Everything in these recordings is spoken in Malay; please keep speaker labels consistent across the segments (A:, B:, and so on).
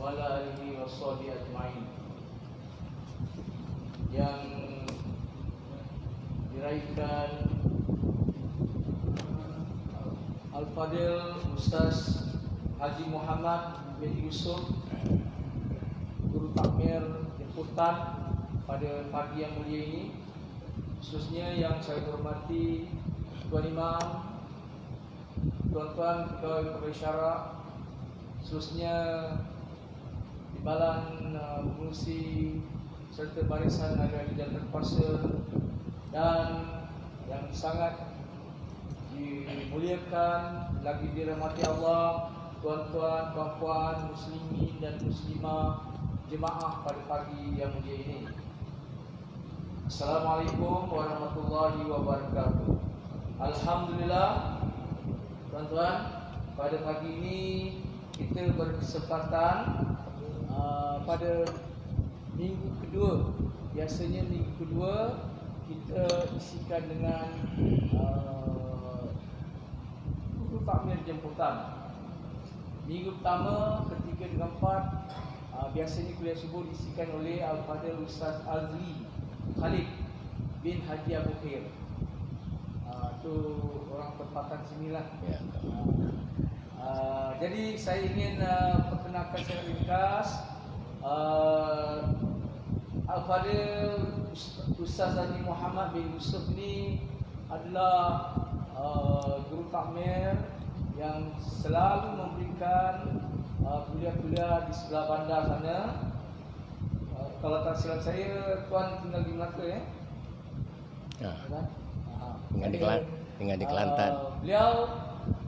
A: wa ala alihi washabihi ajma'in. Yang diraihkan Al-Fadil Ustaz Haji Muhammad bin Yusuf, Guru Takmir Jemputan pada pagi yang mulia ini. Khususnya yang saya hormati Tuan Imam, tuan-tuan pegawai pengacara, khususnya Timbalan Pengurusi serta barisan ada di jalan terkuasa, dan yang sangat dimuliakan lagi dirahmati Allah, tuan-tuan, puan-puan, muslimin dan muslimah jemaah pada pagi yang mulia ini. Assalamualaikum warahmatullahi wabarakatuh. Alhamdulillah, tuan-tuan, pada pagi ini kita berkesempatan pada minggu kedua. Biasanya minggu kedua kita isikan dengan Guru Takmir Jemputan. Minggu pertama, ketiga dan keempat biasanya kuliah subuh diisikan oleh Al-Fadil Ustaz Azli Khalid bin Haji Abu Khair. Itu orang tempatan sinilah. Jadi saya ingin perkenalkan secara ringkas Al-Fadil Ustaz Haji Muhammad bin Yusuf ni adalah guru takmir yang selalu memberikan kuliah-kuliah di sebelah bandar sana. Kalau tak silap saya, Tuan tinggal di Melaka ya?
B: Ya. Tinggal di Kelantan.
A: Beliau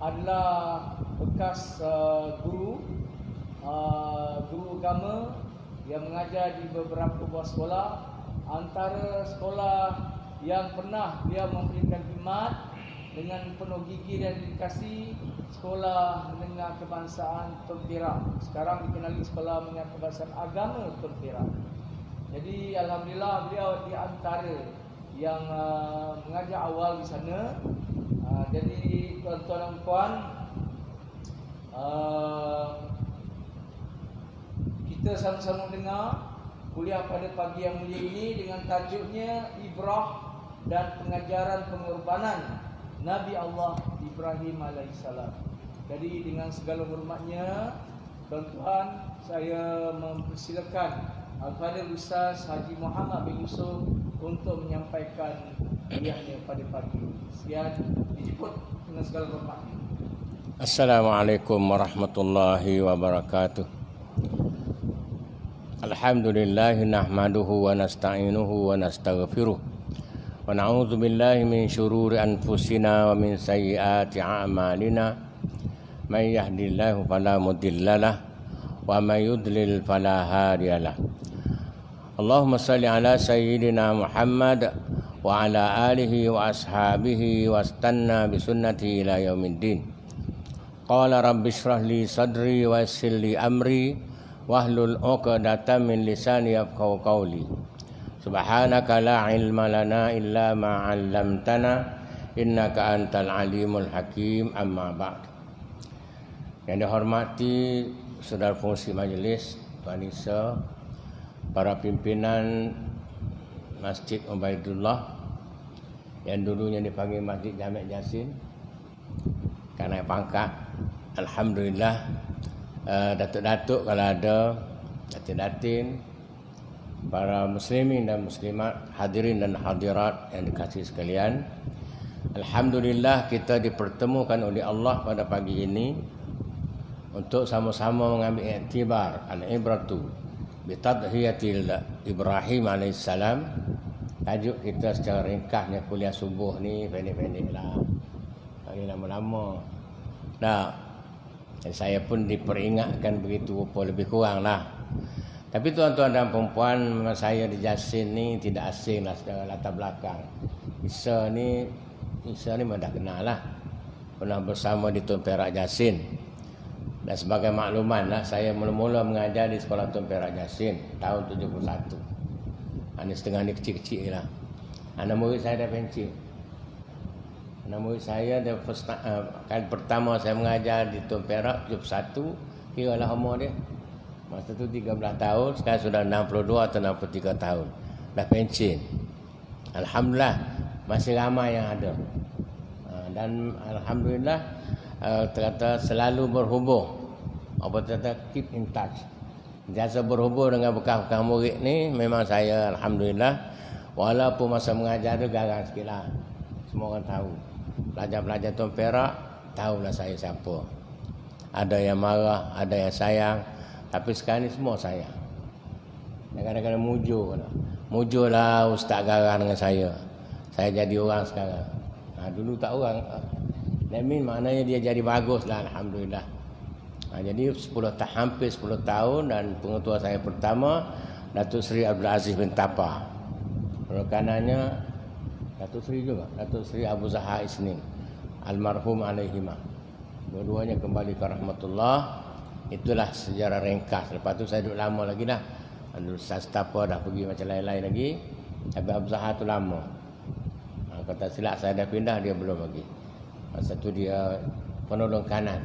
A: adalah bekas guru agama yang mengajar di beberapa buah sekolah. Antara sekolah yang pernah beliau memberikan khidmat dengan penuh gigi dan dedikasi, Sekolah Menengah Kebangsaan Tun Perak. Sekarang dikenali Sekolah Menengah Kebangsaan Agama Tun Perak. Jadi alhamdulillah beliau di antara yang mengajar awal di sana. Jadi tuan-tuan dan puan, kita sama-sama dengar kuliah pada pagi yang mulia ini dengan tajuknya Ibrah dan Pengajaran Pengorbanan Nabi Allah Ibrahim alaihissalam. Jadi dengan segala hormatnya, tuan-tuan, saya mempersilakan Al-Fadil Ustaz Haji Muhammad bin Yusuf untuk menyampaikan kuliahnya pada pagi. Sekian, dijemput dengan segala hormatnya.
B: Assalamualaikum warahmatullahi wabarakatuh. Alhamdulillah nahmaduhu wa nasta'inuhu wa nastaghfiruh. Wa na'udzu billahi min syururi anfusina wa min sayyiati a'malina. May yahdihillahu fala mudhillalah wa may yudlil fala hadiyalah. Allahumma salli ala sayyidina Muhammad wa ala alihi wa ashabihi wa astanna bi sunnati ila yaumiddin. Qala rabbi shrah li sadri wa yassir li amri wahlul 'uqdatam min lisani yafqahu qawli. Subhanaka la ilma lana illa ma 'allamtana innaka antal alimul hakim. Amma ba'd. Yang dihormati saudara fungsi majlis, Panisa, para pimpinan Masjid Ubaidullah yang dulunya dipanggil Masjid Jami' Jasin, karena pangkat. Alhamdulillah, datuk-datuk kalau ada, datin-datin, para muslimin dan muslimat, hadirin dan hadirat yang dikasihi sekalian. Alhamdulillah kita dipertemukan oleh Allah pada pagi ini untuk sama-sama mengambil iktibar al-ibratu bi tadhiyatil Ibrahim alaihissalam. Tajuk kita secara ringkasnya kuliah subuh ni pendek-pendek lah, tak lama-lama. Nah, saya pun diperingatkan begitu rupa lebih kurang lah. Tapi tuan-tuan dan perempuan, memang saya di Jasin ni tidak asing lah secara latar belakang. Isa ni memang dah kenal lah. Pernah bersama di Tun Perak Jasin. Dan sebagai makluman lah, saya mula-mula mengajar di Sekolah Tun Perak Jasin tahun 71. Ini setengah ni kecil-kecil lah. Anak murid saya dah pencil. Anak murid saya kali pertama saya mengajar di Tun Perak 71, kira lah umur dia Masa tu 13 tahun, sekarang sudah 62 atau 63 tahun. Dah pension. Alhamdulillah masih ramai yang ada. Dan alhamdulillah terkata selalu berhubung. Apa kata keep in touch. Jasa berhubung dengan bekas-bekas murid ni memang saya alhamdulillah walaupun masa mengajar tu garang sikitlah. Semua orang tahu. Pelajar-pelajar Tuan Perak tahulah saya siapa. Ada yang marah, ada yang sayang, tapi sekarang ni semua sayang. Dan kadang-kadang mujurlah ustaz garang dengan saya. Saya jadi orang sekarang. Dulu tak orang. That mean maknanya dia jadi bagus lah alhamdulillah. Jadi hampir 10 tahun dan pengetua saya pertama Datuk Seri Abdul Aziz bin Tapa. Rekanannya Datuk Seri juga, Datuk Seri Abu Zahar Isnin almarhum alaihimah. Dua-duanya kembali ke rahmatullah. Itulah sejarah ringkas. Lepas tu saya duduk lama lagi dah. Ustaz Tapa dah pergi macam lain-lain lagi. Tapi Abu Zahar tu lama. Kata silap saya dah pindah, dia belum lagi. Masa tu dia penolong kanan.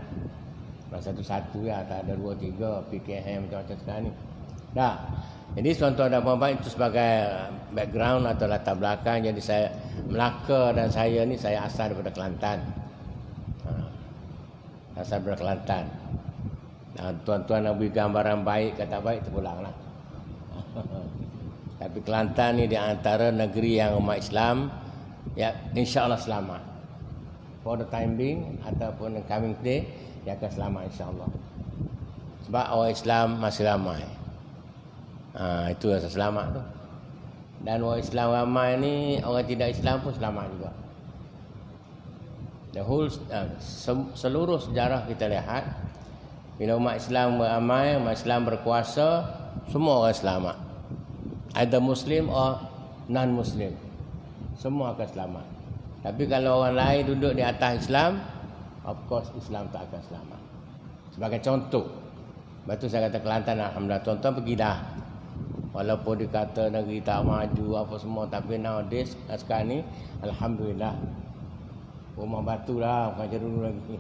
B: Masa tu satu ya, tak ada 2, 3 PKM macam-macam sekarang ni. Dah. Jadi tuan-tuan dan puan-puan itu sebagai background atau latar belakang. Jadi saya Melaka dan saya ni saya asal daripada Kelantan. Asal daripada Kelantan. Tuan-tuan nak beri gambaran baik kata baik terpulanglah. Tapi Kelantan ni di antara negeri yang umat Islam ya insya-Allah selamat. For the time being ataupun coming day dia akan selamat insya-Allah. Sebab orang Islam masih ramai. Itu rasa selamat tu. Dan orang Islam ramai ni orang tidak Islam pun selamat juga. The whole seluruh sejarah kita lihat bila umat Islam beramai, umat Islam berkuasa, semua orang selamat. Either Muslim or non-Muslim. Semua akan selamat. Tapi kalau orang lain duduk di atas Islam, of course Islam tak akan selamat. Sebagai contoh, lepas tu saya kata Kelantan alhamdulillah, tuan-tuan pergi dah. Walaupun dikata negeri tak maju apa semua, tapi nowadays sekarang ni alhamdulillah rumah batu lah, macam dulu lagi.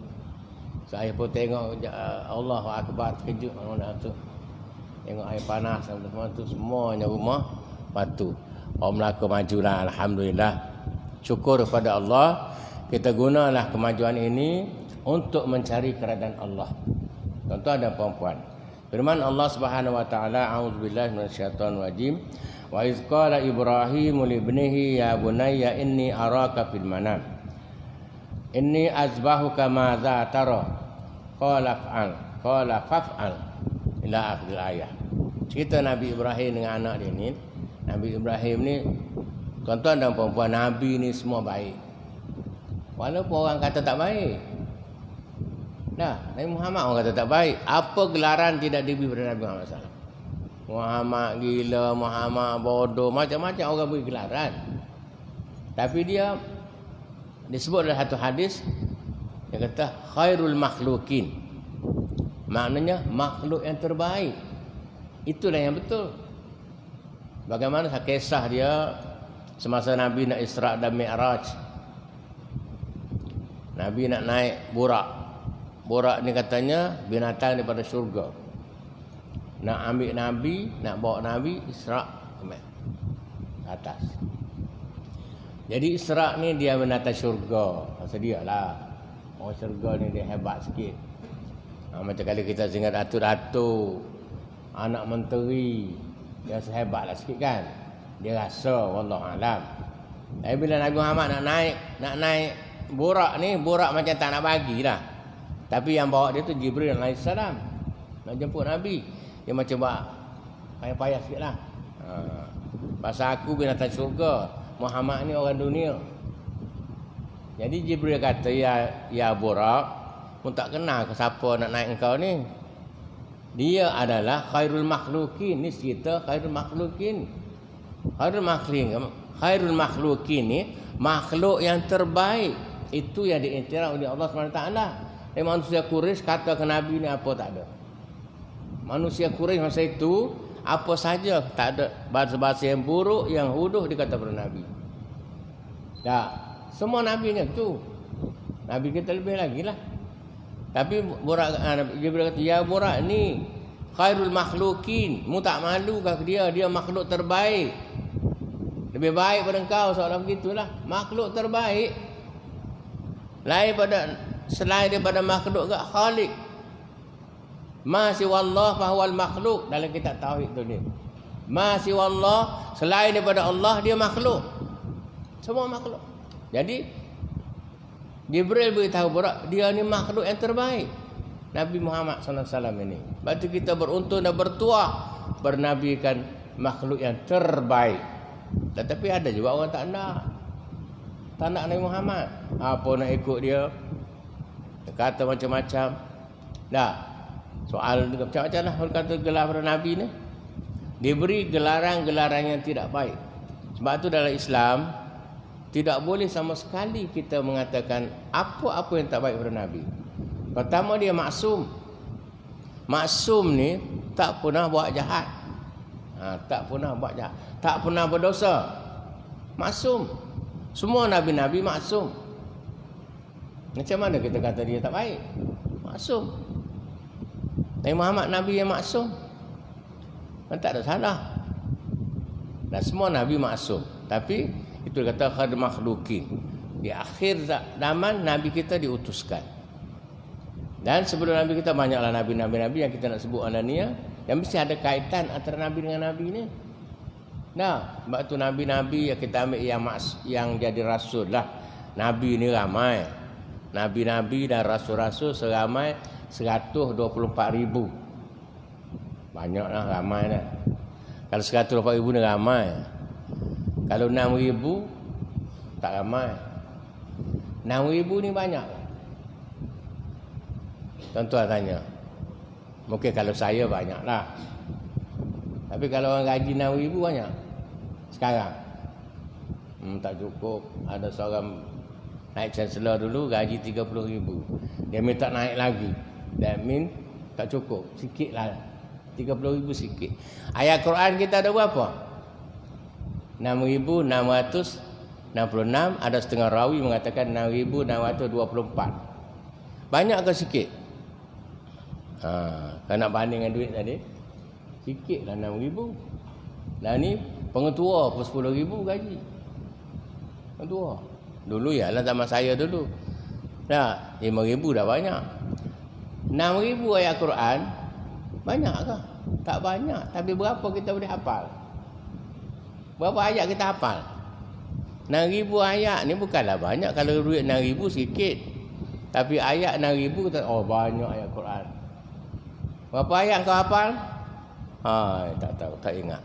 B: Saya pun tengok Allahu Akbar, terkejut mana tu. Tengok air panas semua tu, semuanya rumah batu. Orang Melaka majulah alhamdulillah. Syukur kepada Allah, kita gunalah kemajuan ini untuk mencari keredaan Allah. Tuan-tuan dan puan-puan, firman Allah Subhanahu wa taala, a'udzubillahi minasyaitonir rajim. Wa iz qala Ibrahim li ibnihi ya bunayya inni araka fil manam. Inni azbahuka ma za tara. Qala fa'al ila akhir ayat. Cerita Nabi Ibrahim dengan anak dia ni. Nabi Ibrahim ni, tuan-tuan dan puan-puan, Nabi ni semua baik. Walaupun orang kata tak baik. Nabi Muhammad orang kata tak baik. Apa gelaran tidak diberi pada Nabi Muhammad SAW? Muhammad gila, Muhammad bodoh, macam-macam orang beri gelaran. Tapi dia disebut dalam satu hadis, dia kata khairul makhlukin. Maknanya makhluk yang terbaik. Itulah yang betul. Bagaimana kisah dia semasa Nabi nak Isra' dan Mi'raj. Nabi nak naik burak. Burak ni katanya binatang daripada syurga. Nak ambil Nabi, nak bawa Nabi Isra' ke atas. Jadi Isra' ni dia binatang syurga. Masa dia lah. Orang syurga ni dia hebat sikit. Macam kali kita ingat Datuk-datuk, anak menteri, dia sehebatlah sikit kan. Dia rasa wallahualam. Tapi bila Nabi Muhammad nak naik burak ni, burak macam tak nak bagilah. Tapi yang bawa dia tu Jibril alaihissalam. Nak jemput Nabi. Dia macam buat payah-payah sikitlah. Pasal aku binatang syurga, Muhammad ni orang dunia. Jadi Jibril kata, ya burak, pun tak kenal ke siapa nak naik engkau ni. Dia adalah khairul makhlukin. Ni cerita khairul makhlukin. Khairul makhlukin ni makhluk yang terbaik. Itu yang diiktiraf oleh Allah SWT. Manusia Quraisy kata ke Nabi ni apa tak ada. Manusia Quraisy masa itu apa saja tak ada bahasa-bahasa yang buruk, yang huduh dikata pada Nabi. Tak, semua Nabi ni tu. Nabi kita lebih lagi lah. Tapi Burak Jibril kata, ya Burak ni khairul makhlukin. Mu tak malu ke dia? Dia makhluk terbaik. Lebih baik pada engkau, seolah begitulah. Makhluk terbaik. Selain daripada makhluk ke khalik. Ma siwallah fahuwal makhluk. Dalam kitab tauhid tu ni. Ma siwallah, selain daripada Allah, dia makhluk. Semua makhluk. Jadi Jibril beritahu pula dia ni makhluk yang terbaik. Nabi Muhammad SAW ini. Sebab tu kita beruntung dan bertuah bernabikan makhluk yang terbaik. Tetapi ada juga orang tak nak. Tak nak Nabi Muhammad. Apa nak ikut dia? Dia kata macam-macam. Dah. Soal macam-macam lah. Orang kata gelar pada Nabi ni. Diberi gelaran-gelaran yang tidak baik. Sebab tu dalam Islam tidak boleh sama sekali kita mengatakan apa-apa yang tak baik pada Nabi. Pertama, dia maksum. Maksum ni tak pernah buat jahat. Tak pernah buat jahat. Tak pernah berdosa. Maksum. Semua Nabi-Nabi maksum. Macam mana kita kata dia tak baik? Maksum. Nabi Muhammad Nabi yang maksum. Tak ada salah. Dan semua Nabi maksum. Tapi itu kata khad makhlukin. Di akhir zaman Nabi kita diutuskan. Dan sebelum Nabi kita banyaklah Nabi-Nabi yang kita nak sebut alania. Yang mesti ada kaitan antara Nabi dengan Nabi ni. Nah, sebab tu Nabi-Nabi yang kita ambil yang jadi rasul lah. Nabi ni ramai. Nabi-Nabi dan rasul-rasul seramai 124,000. Banyaklah, ramai dah. Kalau 124,000 ni ramai. Kalau 6,000 tak ramai. 6,000 ni banyak. Tuan-tuan tanya. Mungkin kalau saya banyaklah. Tapi kalau orang gaji 6,000 banyak. Sekarang tak cukup. Ada seorang naik chancellor dulu gaji 30,000. Dia minta naik lagi. That mean tak cukup. Sikit lah. 30,000 sikit. Ayat Quran kita ada berapa? 6,666. Ada setengah rawi mengatakan 6,624. Banyak ke sikit? Kalau nak banding dengan duit tadi, sikit lah 6,000. Dan ni pengetua pun 10,000 gaji. Pengetua. Dulu ya lah zaman saya dulu. Dah 5,000 dah banyak. 6,000 ayat Quran banyak ke? Tak banyak. Tapi berapa kita boleh hafal? Berapa ayat kita hafal? 6,000 ayat ni bukanlah banyak. Kalau duit 6,000 sikit. Tapi ayat 6,000 kita, banyak ayat Quran. Berapa ayat kau hafal? Tak tahu, tak ingat.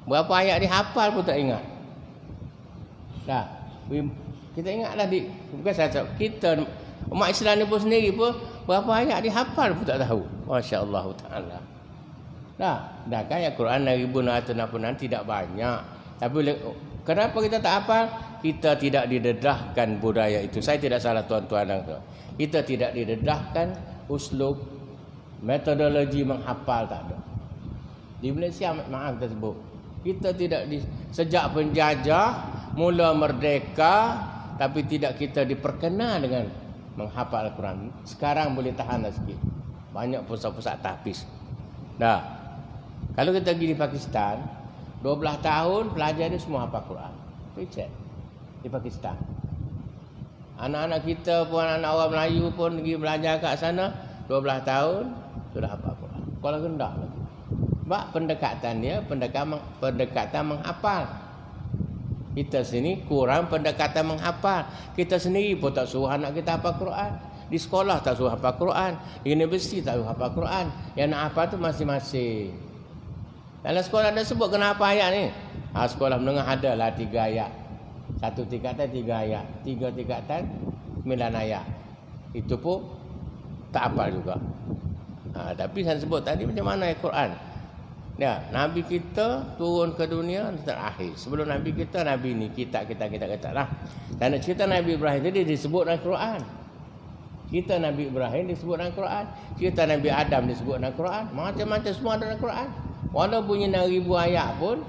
B: Berapa ayat dihafal pun tak ingat. Dah. Kita ingatlah bukan saja kita umat Islam ni pun sendiri pun berapa ayat dihafal pun tak tahu. Masya-Allah taala. Dah kan ayat Quran 6,666 tidak banyak. Tapi kenapa kita tak hafal? Kita tidak didedahkan budaya itu. Saya tidak salah tuan-tuan dan tuan. Kita tidak didedahkan uslub metodologi menghafal, tak ada. Di Malaysia maaf kita sebut. Kita tidak sejak penjajah mula merdeka tapi tidak kita diperkenal dengan menghafal Al-Quran. Sekarang boleh tahan dah sikit. Banyak pusat-pusat tahfiz. Dah. Kalau kita pergi di Pakistan, 12 tahun pelajar dia semua hafal Quran. Pergi cek di Pakistan. Anak-anak kita pun, anak orang Melayu pun pergi belajar kat sana, 12 tahun sudah hafal Quran. Kalau rendah lagi. Sebab pendekatan dia pendekatan menghafal. Kita sini kurang pendekatan menghafal. Kita sendiri pun tak suruh anak kita hafal Quran. Di sekolah tak suruh hafal Quran. Di universiti tak suruh hafal Quran. Yang nak hafal tu masing-masing. Dalam sekolah ada sebut kenapa ayat ni. Sekolah menengah adalah 3 ayat. 1 tingkatan 3 ayat. 3 tingkatan 9 ayat. Itu pun tak hafal juga. Tapi saya sebut tadi macam mana ayat Quran. Ya, Nabi kita turun ke dunia terakhir. Sebelum Nabi kita, Nabi ni kita lah. Dan nak cerita Nabi Ibrahim tadi disebut dalam Quran. Cerita Nabi Ibrahim disebut dalam Quran. Cerita Nabi Adam disebut dalam Quran. Macam-macam semua dalam Quran. Walaupun 6,000 ayat pun,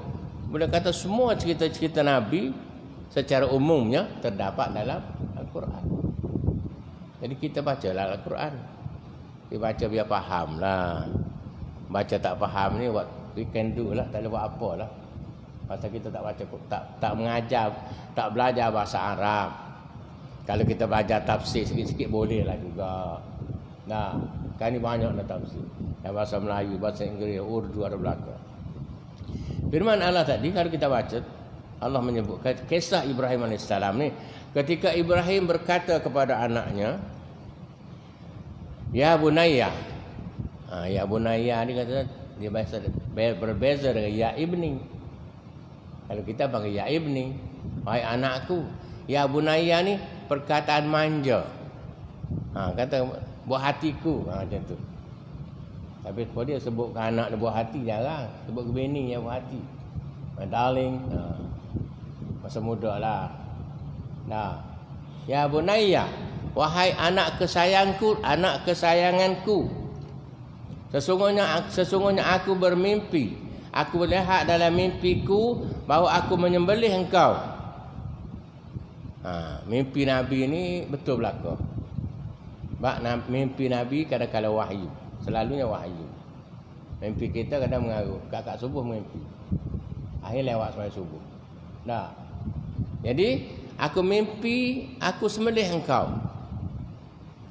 B: boleh kata semua cerita-cerita Nabi secara umumnya terdapat dalam Al-Quran. Jadi kita bacalah Al-Quran. Kita baca biar faham lah. baca tak faham ni, what we can do lah, tak boleh buat apa lah. Pasal kita tak baca, tak mengajar, tak belajar bahasa Arab. Kalau kita belajar tafsir sikit-sikit boleh lah juga. Nah, kan ni banyak dah tafsir. Yang bahasa Melayu, bahasa Inggeris, Urdu, ada belakang. Firman Allah tadi kalau kita baca, Allah menyebut kisah Ibrahim AS ni, ketika Ibrahim berkata kepada anaknya, ya bunayya. Ya bunayya ni kata dia berbeza dengan ya ibni. Kalau kita panggil ya ibni, wahai anakku. Ya bunayya ni perkataan manja. Kata buah hatiku, macam tu. Tapi kalau dia sebut ke anak dia buah hati jarang. Sebut ke bini yang buah hati. My darling. Masa muda lah. Ya bunayya, wahai anak kesayanganku. Sesungguhnya aku bermimpi. Aku melihat dalam mimpiku bahawa aku menyembelih engkau. Mimpi Nabi ni betul belaka. Mimpi Nabi kadang-kadang wahyu. Selalunya wahyu. Mimpi kita kadang mengaruh. Kakak subuh mimpi. Akhir lewat sembahyang subuh. Jadi aku mimpi aku sembelih engkau.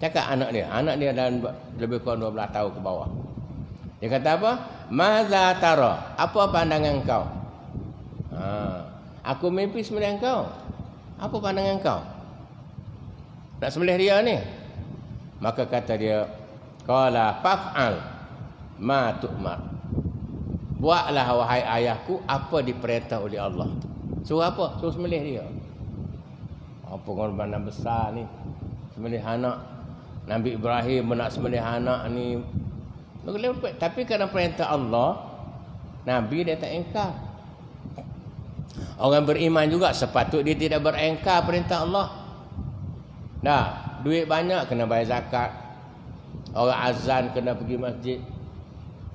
B: Cakap anak dia dalam lebih kurang 12 tahun ke bawah. Dia kata apa? Maza tara? Apa pandangan engkau? Aku mimpi sembelih engkau. Apa pandangan engkau? Nak sembelih dia ni? Maka kata dia, qala faf'al ma tu'mar. Buatlah wahai ayahku apa diperintah oleh Allah. Suruh apa? Suruh sembelih dia. Apa pengorbanan besar ni? Sembelih anak. Nabi Ibrahim nak sembelih anak ni. Tapi kerana perintah Allah, Nabi dia tak engkar. Orang beriman juga sepatut dia tidak berengkar perintah Allah. Duit banyak kena bayar zakat. Orang azan kena pergi masjid.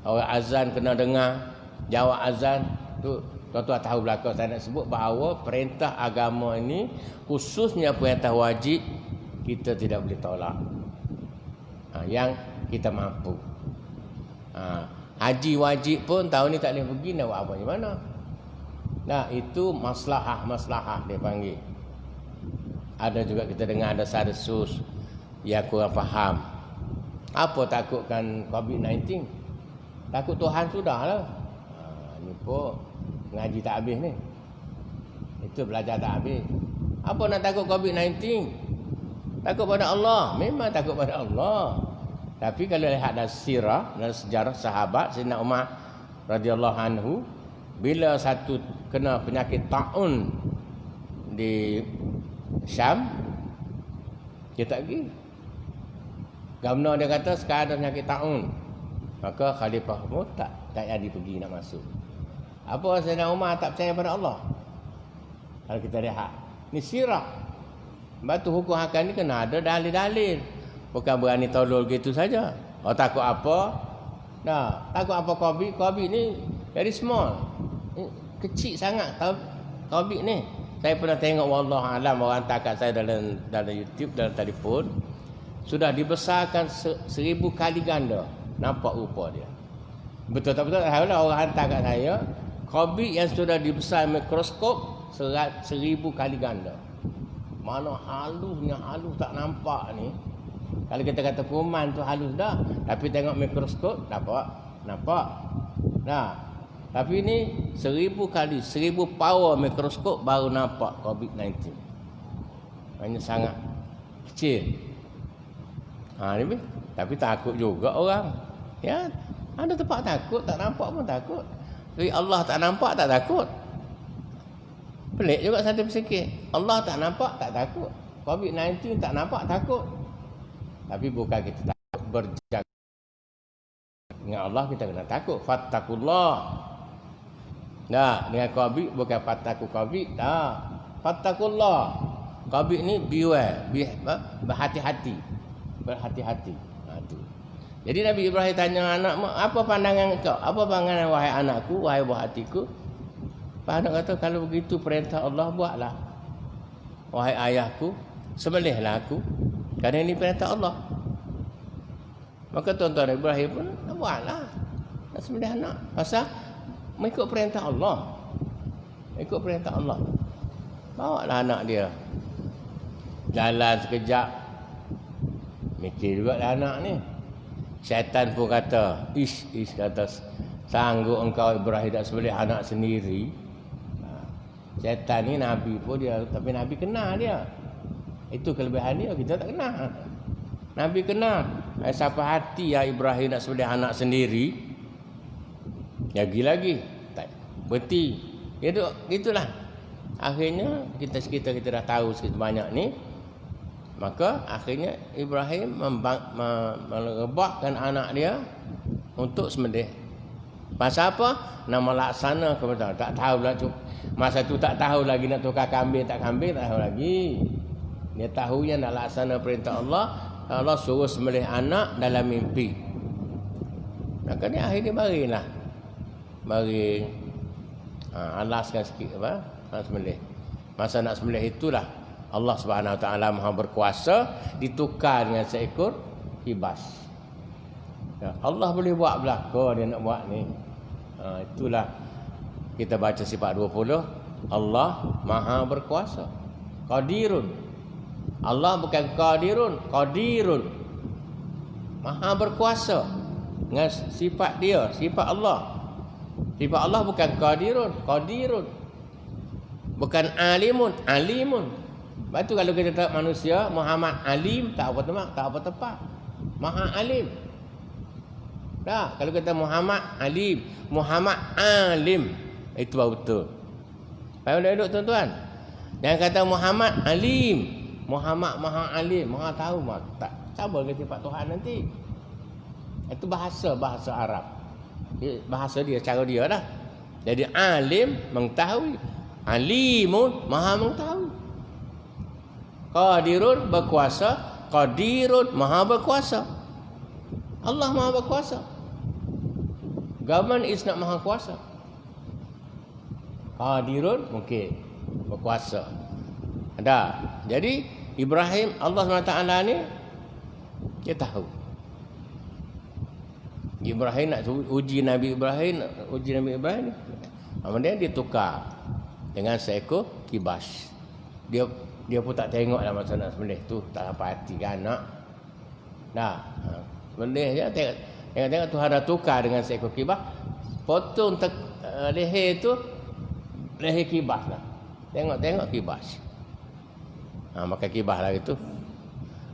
B: Orang azan kena dengar. Jawab azan. Tuan-tuan tahu belakang saya nak sebut bahawa perintah agama ini, khususnya perintah wajib, kita tidak boleh tolak. Yang kita mampu. Haji wajib pun tahun ni tak boleh pergi, nak buat apa di mana? Itu maslahah dia panggil. Ada juga kita dengar ada sadesus yang kurang faham. Apa takutkan COVID-19? Takut Tuhan sudahlah. Ni pun ngaji tak habis ni. Itu belajar tak habis. Apa nak takut COVID-19? Takut pada Allah. Memang takut pada Allah. Tapi kalau lihat dalam sirah, dalam sejarah sahabat Sayyidina Umar radhiyallahu anhu, bila satu kena penyakit taun di Syam, dia tak pergi. Governor dia kata sekarang ada penyakit taun. Maka Khalifah pun tak jadi pergi nak masuk. Apa Sayyidina Umar tak percaya pada Allah? Kalau kita lihat, ni sirah. Batu hukum hakam ni kena ada dalil-dalil. Bukan berani tolol gitu saja. Takut apa? Takut apa COVID? COVID ni very small. Kecil sangat COVID ni. Saya pernah tengok wallah alam orang hantar kat saya dalam YouTube, dalam telefon. Sudah dibesarkan 1000 kali ganda. Nampak rupa dia. Betul tak betul? Orang hantar kat saya, COVID yang sudah dibesar mikroskop 1000 kali ganda. Mana halusnya, halus tak nampak ni. Kalau kita kata kuman tu halus dah, tapi tengok mikroskop nampak. Tapi ni 1000 kali, 1000 power mikroskop baru nampak COVID-19. Hanya sangat kecil. Ni tapi takut juga orang. Ya, ada tempat takut, tak nampak pun takut. Tapi Allah tak nampak tak takut. Pelik juga satu sikit. Allah tak nampak tak takut. COVID-19 tak nampak takut. Tapi bukan kita takut, berjaga dengan Allah kita kena takut. Fattakullah. Dengan COVID bukan fattaku COVID. Fattakullah. COVID ni beware, berhati-hati. Berhati-hati. Jadi Nabi Ibrahim tanya anak, apa pandangan kau? Apa pandangan wahai anakku, wahai buah hatiku? Pak anak kata, kalau begitu perintah Allah buatlah. Wahai ayahku, sembelihlah aku. Kerana ini perintah Allah. Maka tuan-tuan Ibrahim pun buatlah. nak sembelih anak. Pasal mengikut perintah Allah. Ikut perintah Allah. Bawa lah anak dia. Jalan sekejap. Mikir juga lah anak ni. Syaitan pun kata, Ish kata, sanggup engkau Ibrahim nak sembelih anak sendiri. Syaitan ni Nabi pun dia, tapi Nabi kenal dia. Itu kelebihan dia, kita tak kenal. Nabi kenal. Siapa hati ya Ibrahim nak sembelih anak sendiri. Lagi-lagi. Tak berhenti. Itulah. Akhirnya kita dah tahu sikit banyak ni. Maka akhirnya Ibrahim mengebakkan anak dia untuk sembelih. Pasal apa? Nak melaksana kepada tak tahu lah. Masa tu tak tahu lagi nak tukar kambing tak kambing, tak tahu lagi. Dia tahunya nak laksana perintah Allah. Allah suruh sembelih anak dalam mimpi. Maka dia akhirnya baringlah. Baring. Alaskan sikit apa? Nak sembelih. Masa nak sembelih itulah Allah Subhanahu Wa Taala Maha berkuasa ditukar dengan seekor kibas. Ya, Allah boleh buat belaka dia nak buat ni. Itulah kita baca sifat 20. Allah Maha berkuasa. Qadirun. Allah bukan qadirun. Maha berkuasa. Dengan sifat dia, sifat Allah. Sifat Allah bukan qadirun. Bukan alimun. Lepas tu kalau kita tak manusia, Muhammad alim, tak apa tepat. Maha alim. Dah, kalau kata Muhammad alim, Muhammad alim, itu baru betul. Baik duduk tuan-tuan. Jangan kata Muhammad alim, Muhammad maha alim, maha tahu, tak sama dengan sifat Tuhan nanti. Itu bahasa Arab. Bahasa dia, cara dia dah. Jadi alim mengetahui, alimun maha mengetahui. Qadirun berkuasa, qadirun maha berkuasa. Allah maha berkuasa. Government is not maha kuasa. Qadirun mungkin berkuasa. Ada. Jadi Ibrahim, Allah SWT ni dia tahu. Ibrahim nak uji Nabi Ibrahim ni. Kemudian dia tukar dengan seekor kibas. Dia pun tak tengok lah masa nak sembelih tu, tak apa hati kan anak. Dah. Sembelih je tengok Tuhan dah tukar dengan seekor kibas. Potong leher tu, leher kibas lah. Tengok kibas. Maka kibas lah itu.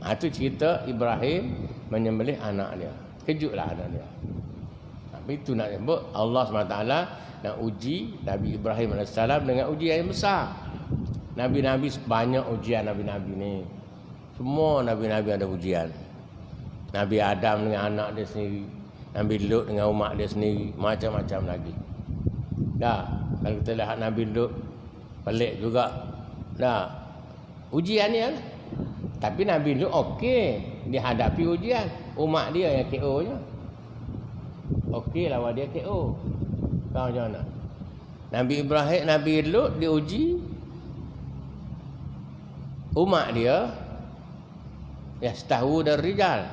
B: Itu cerita Ibrahim menyembelih anak dia. Kejutlah anak dia. Tapi itu nak sebut Allah SWT nak uji Nabi Ibrahim AS dengan ujian yang besar. Nabi-Nabi banyak ujian Nabi-Nabi ni. Semua Nabi-Nabi ada ujian. Nabi Adam dengan anak dia sendiri. Nabi Lut dengan umat dia sendiri. Macam-macam lagi. Dah. Kalau kita lihat Nabi Lut, pelik juga. Dah. Ujian ni lah. Tapi Nabi Lut okey. Dia hadapi ujian. Umat dia yang KO je. Okey lawan dia KO. Kau macam mana? Nabi Ibrahim, Nabi Lut diuji. Umat dia yastahu dar rijal,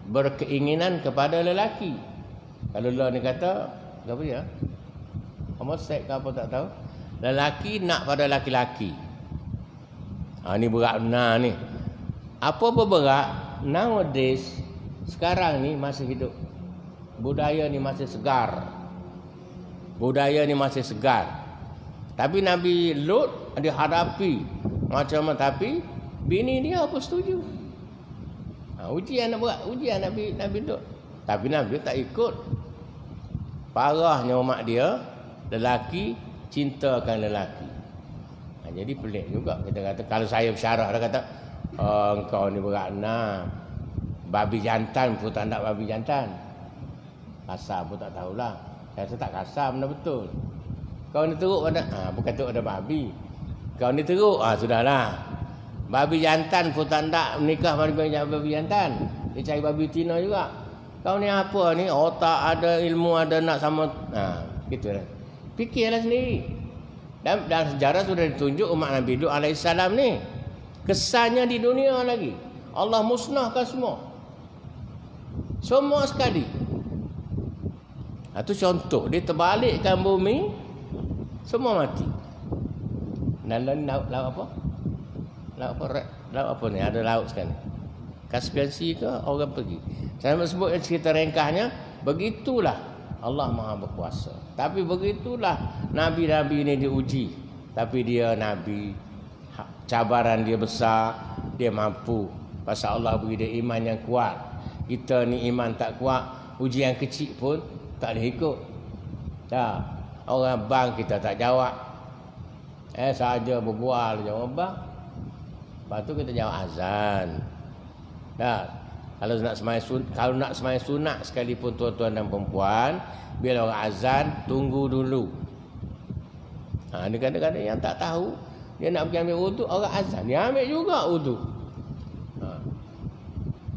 B: berkeinginan kepada lelaki. Kalau Allah ni kata apa dia? Homosek ke apa tak tahu. Lelaki nak pada laki-laki. Ni berat benar ni. Apa-apa berat nowadays sekarang ni masih hidup. Budaya ni masih segar. Tapi Nabi Lut dia hadapi macam tapi bini dia apa setuju. Ujian Nabi Lut. Tapi Nabi tak ikut. Parahnya umat dia, lelaki cintakan lelaki. Jadi pelik juga kita kata. Kalau saya bersyarah dia kata, engkau ni berat nah. Babi jantan pun tak nak babi jantan. Kasar pun tak tahulah. Saya rasa tak kasar benda betul. Kau ni teruk pada bukan teruk pada babi. Kau ni teruk sudahlah. Babi jantan pun tak nak menikah dengan babi jantan. Dia cari babi tina juga. Kau ni apa ni? Otak ada, ilmu ada, nak sama gitulah. Fikirlah sendiri. Dan dalam sejarah sudah ditunjuk umat Nabi Lut alaihissalam ni kesannya di dunia lagi. Allah musnahkan semua. Semua sekali. Itu contoh. Dia terbalikkan bumi, semua mati. Dan laut apa? Laut apa ni? Ada laut sekarang. Caspian Sea ke orang pergi. Saya nak sebut cerita ringkasnya, begitulah Allah Maha berkuasa. Tapi begitulah nabi-nabi ini diuji. Tapi dia nabi, cabaran dia besar, dia mampu. Pasal Allah beri dia iman yang kuat. Kita ni iman tak kuat, ujian kecil pun tak boleh ikut. Tak. Orang bang kita tak jawab. Saja berbual jawab bang. Lepas tu kita jawab azan. Dah. Kalau nak sembahyang sunat sekalipun tuan-tuan dan perempuan, bila orang azan tunggu dulu. Ada kadang-kadang yang tak tahu, dia nak pergi ambil wuduk, orang azan, dia ambil juga wuduk.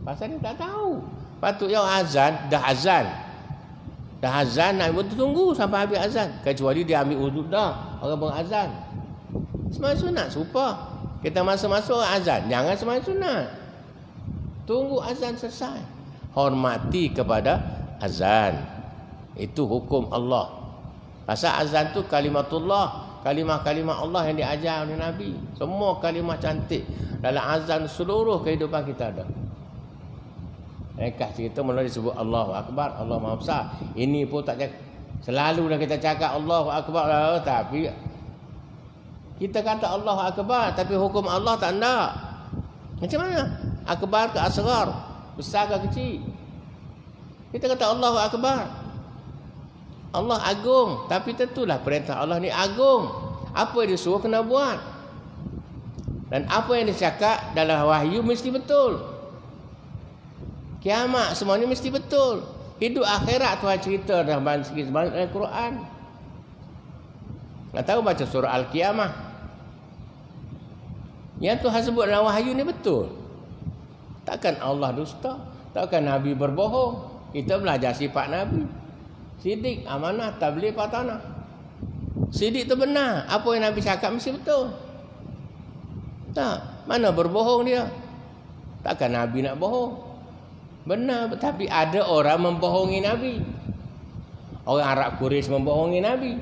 B: Pasal dia tak tahu. Patut yang azan, dah azan nak wuduk, tunggu sampai habis azan. Kecuali dia ambil wuduk dah, orang berazan. Sembahyang sunat serupa. Kita masuk-masuk orang azan, jangan sembahyang sunat. Tunggu azan selesai. Hormati kepada azan. Itu hukum Allah. Pasal azan tu kalimatullah, kalimah-kalimah Allah yang diajar oleh Nabi. Semua kalimah cantik dalam azan seluruh kehidupan kita ada. Mereka cerita mula disebut Allahu Akbar, Allah Maha Besar. Ini pun tak cakap. Selalulah kita cakap Allahu Akbar, tapi kita kata Allahu Akbar, tapi hukum Allah tak ada. Macam mana? Akbar ke asghar? Besar ke kecil? Kita kata Allahu Akbar. Allah agung, tapi tentulah perintah Allah ni agung. Apa yang disuruh kena buat. Dan apa yang dicakap dalam wahyu mesti betul. Kiamat semua ni mesti betul. Hidup akhirat Tuhan cerita dalam banyak Al-Quran. Nak tahu baca surah Al-Qiyamah. Yang Tuhan sebut dalam wahyu ni betul. Takkan Allah dusta, takkan Nabi berbohong. Kita belajar sifat Nabi. Sidik, amanah, tabligh, patanah. Sidik tu benar. Apa yang Nabi cakap mesti betul. Tak, mana berbohong dia? Takkan Nabi nak bohong. Benar, tapi ada orang membohongi Nabi. Orang Arab Quraisy membohongi Nabi.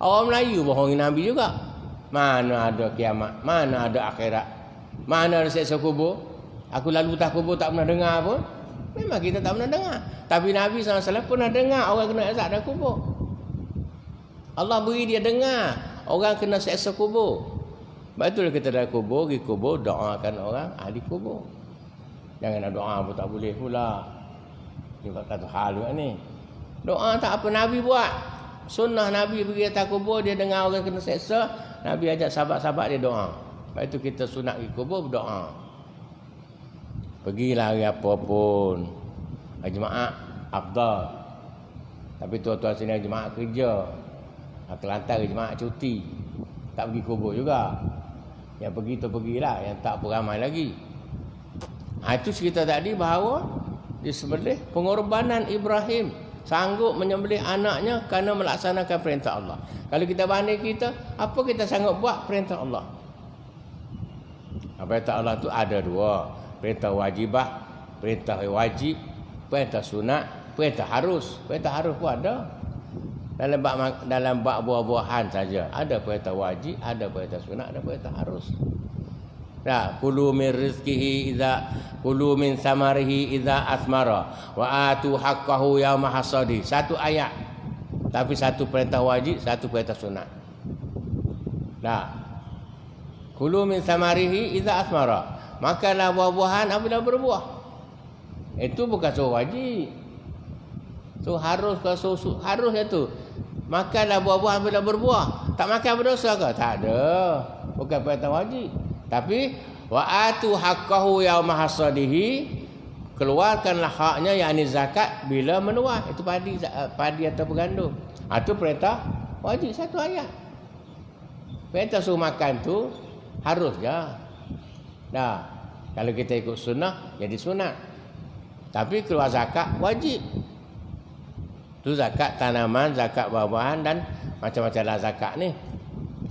B: Orang Melayu bohongi Nabi juga. Mana ada kiamat? Mana ada akhirat? Mana ada siksa kubur? Aku lalu tak kubur tak pernah dengar pun. Memang kita tak pernah dengar. Tapi Nabi SAW pernah dengar orang kena azab dalam kubur. Allah beri dia dengar orang kena siksa kubur. Sebab itulah kita dalam kubur, pergi kubur, doakan orang ahli kubur. Jangan nak doa pun tak boleh pula. Ini satu hal juga ni. Doa tak apa Nabi buat. Sunnah Nabi pergi atas kubur, dia dengar orang kena seksa, Nabi ajak sahabat-sahabat dia doa. Sebab itu kita sunat pergi kubur berdoa. Pergilah hari apa pun. Jemaah afdal. Tapi tuan-tuan sini jemaah kerja. Kelantan jemaah cuti. Tak pergi kubur juga. Yang pergi tu pergilah, yang tak pun ramai lagi. Itu cerita tadi bahawa disembelih pengorbanan Ibrahim, sanggup menyembelih anaknya kerana melaksanakan perintah Allah. Kalau kita banding kita, apa kita sanggup buat perintah Allah? Perintah Allah tu ada dua. Perintah wajibah, perintah wajib, perintah sunat, perintah harus. Perintah harus pun ada. Dalam bab buah-buahan saja. Ada perintah wajib, ada perintah sunat, ada perintah harus. Ya, kulu min rizqihi kulu min samarihi idza asmara wa atu haqqahu yauma hasadi. Satu ayat. Tapi satu perintah wajib, satu perintah sunat. Nah. Kulu min samarihi idza asmara. Makanlah buah-buahan apabila berbuah. Itu bukan suruh wajib. So harus ke harus itu. Makanlah buah-buahan apabila berbuah. Tak makan berdosa ke? Tak ada. Bukan perintah wajib. Tapi wa atu haqqahu yauma hasadihi, keluarkanlah haknya yakni zakat bila menuai. Itu padi atau gandum. Itu perintah wajib satu ayat. Perintah suruh makan tu harus je. Nah, kalau kita ikut sunnah jadi sunat. Tapi keluar zakat wajib. Tu zakat tanaman, zakat buah-buahan dan macam-macam lah zakat ni.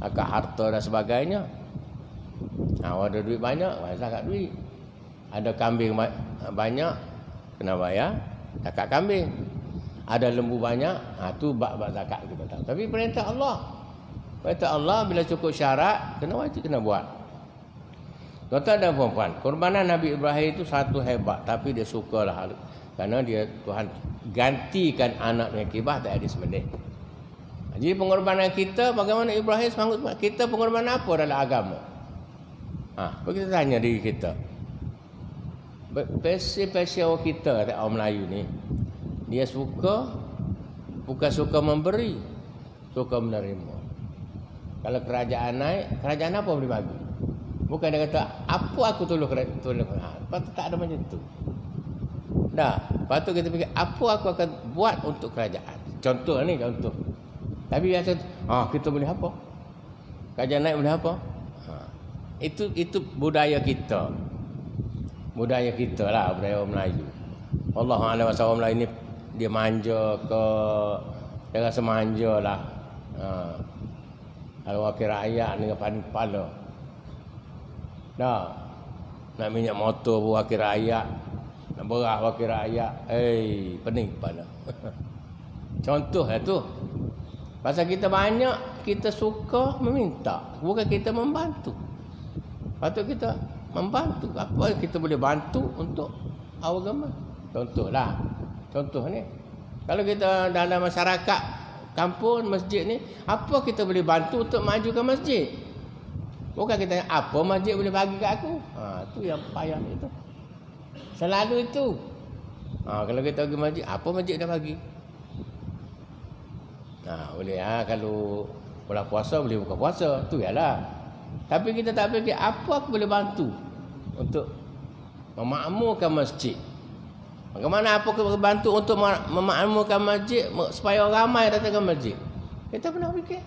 B: Zakat harta dan sebagainya. Ada duit banyak, bayar zakat duit. Ada kambing banyak, kena bayar zakat kambing. ada lembu banyak, tu bab zakat kita tahu. Tapi perintah Allah bila cukup syarat kena wajib kena buat. Tuan-tuan dan puan-puan, korbanan Nabi Ibrahim itu satu hebat, tapi dia sukalah kerana dia Tuhan gantikan anaknya kibah tak ada sembelih. Jadi pengorbanan kita bagaimana Ibrahim sanggup kita pengorbanan apa dalam agama? Kita tanya diri kita. Pasien orang kita kata orang Melayu ni, dia bukan suka memberi, suka menerima. Kalau kerajaan naik, kerajaan apa boleh bagi? Bukan dia kata, apa aku tolong. Patut tak ada macam tu. Patut kita fikir, apa aku akan buat untuk kerajaan. Contoh. Tapi biasa, kita boleh apa? Kerajaan naik boleh apa? Itu budaya kita. Budaya kita lah, budaya orang Melayu. Wallahualam orang Melayu ni dia manja ke, dia rasa manja lah. Kalau wakil rakyat ni paling kepala. Nak minyak motor pun wakil rakyat, nak beras wakil rakyat, pening kepala. Contoh lah tu. Pasal kita banyak, kita suka meminta, bukan kita membantu. Patut kita membantu. Apa kita boleh bantu untuk agama? Contoh ni. Kalau kita dalam masyarakat kampung, masjid ni, apa kita boleh bantu untuk majukan masjid? Bukan kita tanya, apa masjid boleh bagi kat aku? Tu yang payah itu. Selalu itu. Kalau kita pergi masjid, apa masjid dah bagi? Boleh kalau bulan puasa boleh buka puasa, tu ialah. Tapi kita tak fikir apa aku boleh bantu untuk memakmurkan masjid. Bagaimana apa aku boleh bantu untuk memakmurkan masjid supaya orang ramai datang ke masjid? Kita pernah fikir.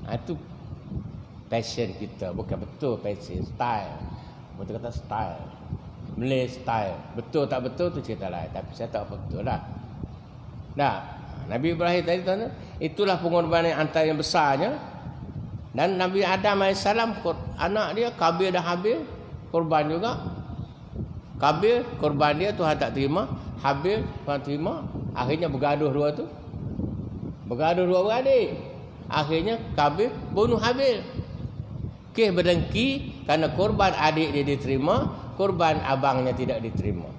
B: Itu passion kita, bukan betul passion, style. Betul kata style. Malay style. Betul tak betul tu cerita lain, tapi saya tak betul lah. Nabi Ibrahim tadi tuan, itulah pengorbanan antara yang besarnya. Dan Nabi Adam AS, anak dia Kabil dah Habil, korban juga. Kabil korban dia Tuhan tak terima, Habil Tuhan terima. Akhirnya bergaduh dua tu. Bergaduh dua beradik. Akhirnya Kabil bunuh Habil. Kes berdengki kerana korban adik dia diterima, korban abangnya tidak diterima.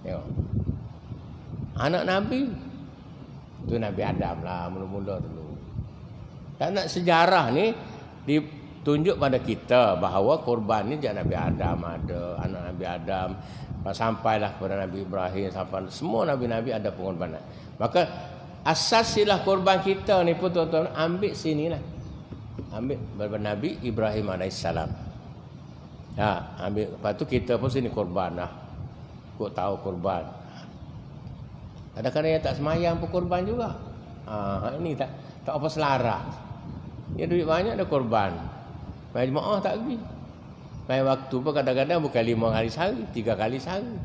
B: Tengok. Anak Nabi tu Nabi Adam lah mula-mula dulu. Tak nak sejarah ni ditunjuk pada kita bahawa korban ni jangan Nabi Adam ada, anak Nabi Adam sampailah kepada Nabi Ibrahim, sampai semua nabi-nabi ada pengorbanan. Maka asasilah korban kita ni pun tuan-tuan ambil sinilah. Ambil daripada Nabi Ibrahim alaihissalam. Ambil lepas tu kita pun sini korban lah. Kau tahu korban. Kadang-kadang yang tak semayang pun korban juga. Ini tak apa selaras. Dia duit banyak ada korban. Main jemaah tak pergi. Main waktu pun kadang-kadang bukan 5 kali sehari, 3 kali sehari.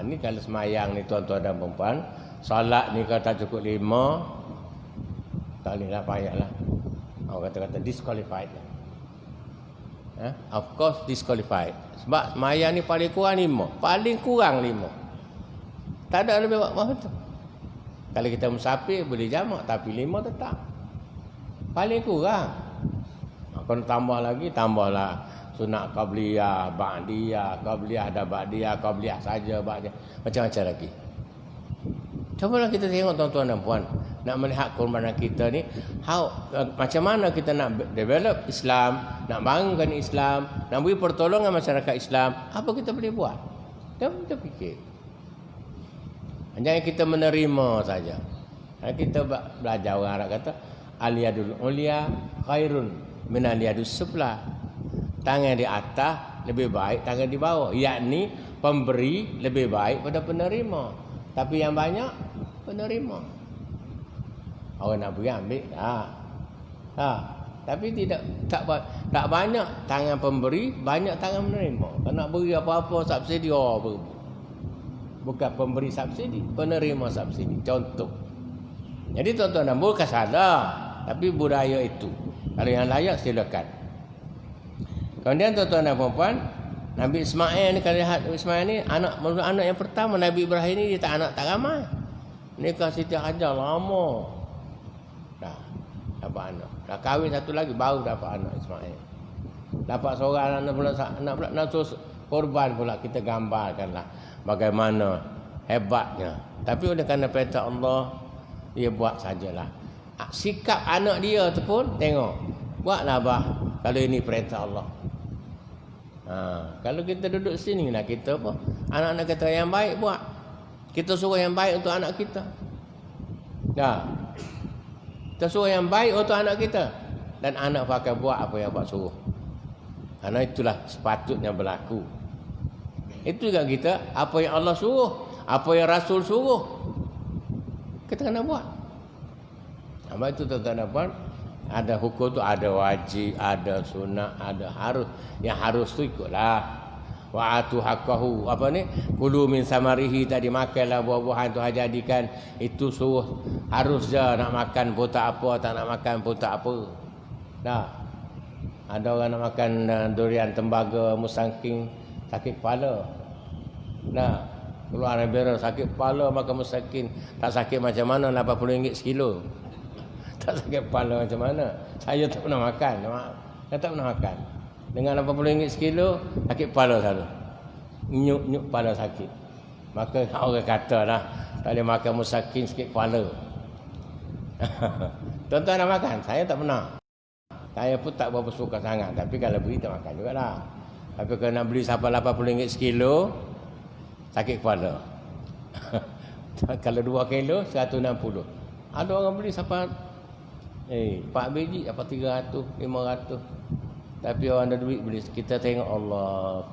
B: Ni kalau semayang ni tuan-tuan dan perempuan, salat ni kalau tak cukup 5, tak boleh lah, payahlah. Orang kata disqualified. Of course disqualified. Sebab semayang ni paling kurang 5. Paling kurang 5. Tak ada lebih bawah tu. Kalau kita musafir boleh jamak, tapi 5 tetap. Paling kurang. Kalau tambah lagi, tambahlah sunat qabliyah, ba'diyah, qabliyah ada ba'diyah, qabliyah saja, ba'diyah. Macam-macam lagi. Cubalah kita tengok tuan-tuan dan puan, nak melihat korbanan kita ni, macam mana kita nak develop Islam, nak bangunkan Islam, nak beri pertolongan masyarakat Islam, apa kita boleh buat? Kita fikir. Jangan kita menerima saja. Kita belajar orang Arab kata al-yadul ulya khairun min al-yadus sufla. Tangan di atas lebih baik tangan di bawah. Yakni pemberi lebih baik pada penerima. Tapi yang banyak penerima. Orang nak beri ambil. Tapi tak banyak tangan pemberi, banyak tangan menerima. Kalau nak beri apa-apa subsidi, bukan pemberi subsidi, penerima subsidi. Contoh. Jadi tuan-tuan dan bukan salah, tapi budaya itu. Kalau yang layak silakan. Kemudian tuan-tuan dan puan-puan, Nabi Ismail ni, kalau lihat Ismail ni anak yang pertama. Nabi Ibrahim ni dia tak anak tak ramai. Nikah Siti Hajar lama. Dah dapat anak. Dah kahwin satu lagi baru dapat anak Ismail. Dapat seorang anak pula nak terus korban pula. Kita gambarkanlah bagaimana hebatnya. Tapi oleh kerana perintah Allah, dia buat sajalah. Sikap anak dia tu pun tengok. Buatlah bah kalau ini perintah Allah. Kalau kita duduk sini lah, kita apa? Anak-anak kita yang baik buat. Kita suruh yang baik untuk anak kita. Kita suruh yang baik untuk anak kita. Dan anak pakai buat apa yang buat suruh. Karena itulah sepatutnya berlaku. Itu juga kita, apa yang Allah suruh, apa yang Rasul suruh, kita kena buat. Apa itu tuan-tuan? Ada hukum tu, ada wajib, ada sunnah, ada harus. Yang harus tu ikutlah. Wa atu haqqahu. Apa ni? Kulu min samarihi, tadi makanlah buah-buahan tu jadikan. Itu suruh harus je, nak makan pun tak apa, tak nak makan pun tak apa. Dah. Ada orang nak makan durian tembaga musangking sakit kepala. Dah. Keluar beres sakit kepala makan musangking, tak sakit macam mana RM80 sekilo. Tak sakit kepala macam mana? Saya tak pernah makan. Saya tak pernah makan. Dengan RM80 sekilo, sakit kepala selalu. Nyuk kepala sakit. Maka orang kata lah, tak boleh makan musangking sakit kepala. Tuan-tuan nak makan? Saya tak pernah. Saya pun tak berapa suka sangat. Tapi kalau beli tak makan jugalah. Tapi kalau nak beli sampai RM80 sekilo, sakit kepala. Kalau 2 kilo, 160. Ada orang beli sampai 4 biji apa 300, 500. Tapi orang ada duit beli. Kita tengok Allah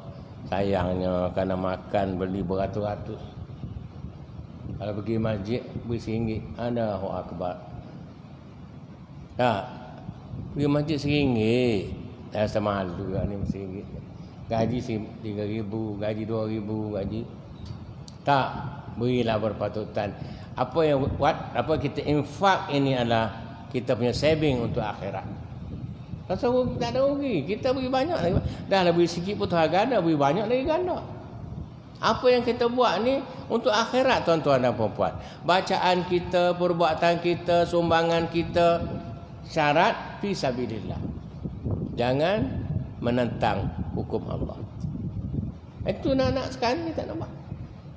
B: sayangnya kerana makan beli beratus-ratus. Kalau pergi masjid beli RM1. Allahu akbar. Pergi masjid RM1. Rasa malu juga ni RM1. Gaji RM3,000, gaji RM2,000, gaji. Tak, berilah berpatutan. Apa yang buat, apa kita infak ini adalah kita punya saving untuk akhirat. Kalau tak ada rugi, kita beri banyak lagi. Dah lah beri sikit pun Tuhan ganda, beri banyak lagi ganda. Apa yang kita buat ni untuk akhirat tuan-tuan dan puan-puan. Bacaan kita, perbuatan kita, sumbangan kita, syarat fi sabilillah. Jangan menentang hukum Allah. Itu nak sekarang ni tak nak buat.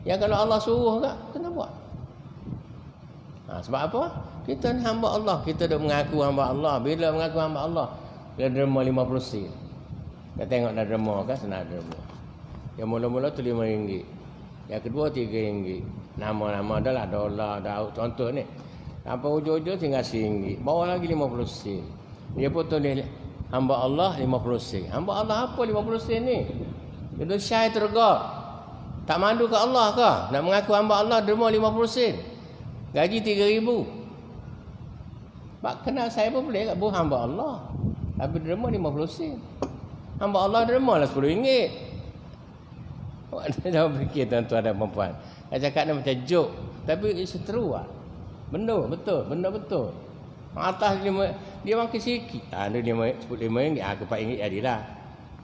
B: Yang kalau Allah suruh tak, kena buat. Sebab apa? Kita ni hamba Allah. Kita dah mengaku hamba Allah. Bila mengaku hamba Allah, dia derma 50 sen. Kita tengok dah derma kan, senang derma. Yang mula-mula tu RM5. Yang kedua RM3. Nama-nama adalah dolar, daun. Contoh ni. Sampai hujung-hujung tinggal RM1. Bawah lagi 50 sen. Dia pun tulis hamba Allah 50 sen. Hamba Allah apa 50 sen ni? Dia dah syai tergak. Tak malu ke Allah ke? Nak mengaku hamba Allah derma 50 sen. Gaji RM3,000. Pak kenal saya pun boleh kat hamba Allah. Tapi derma 50 sen. Hamba Allah derma lah RM10. Jangan fikir tuan-tuan dan puan-puan. Saya cakap ni macam joke. Tapi seteru lah. Benda betul. Benda betul. Atas dia makin sikit. Dia RM5. Aku RM4 jadilah.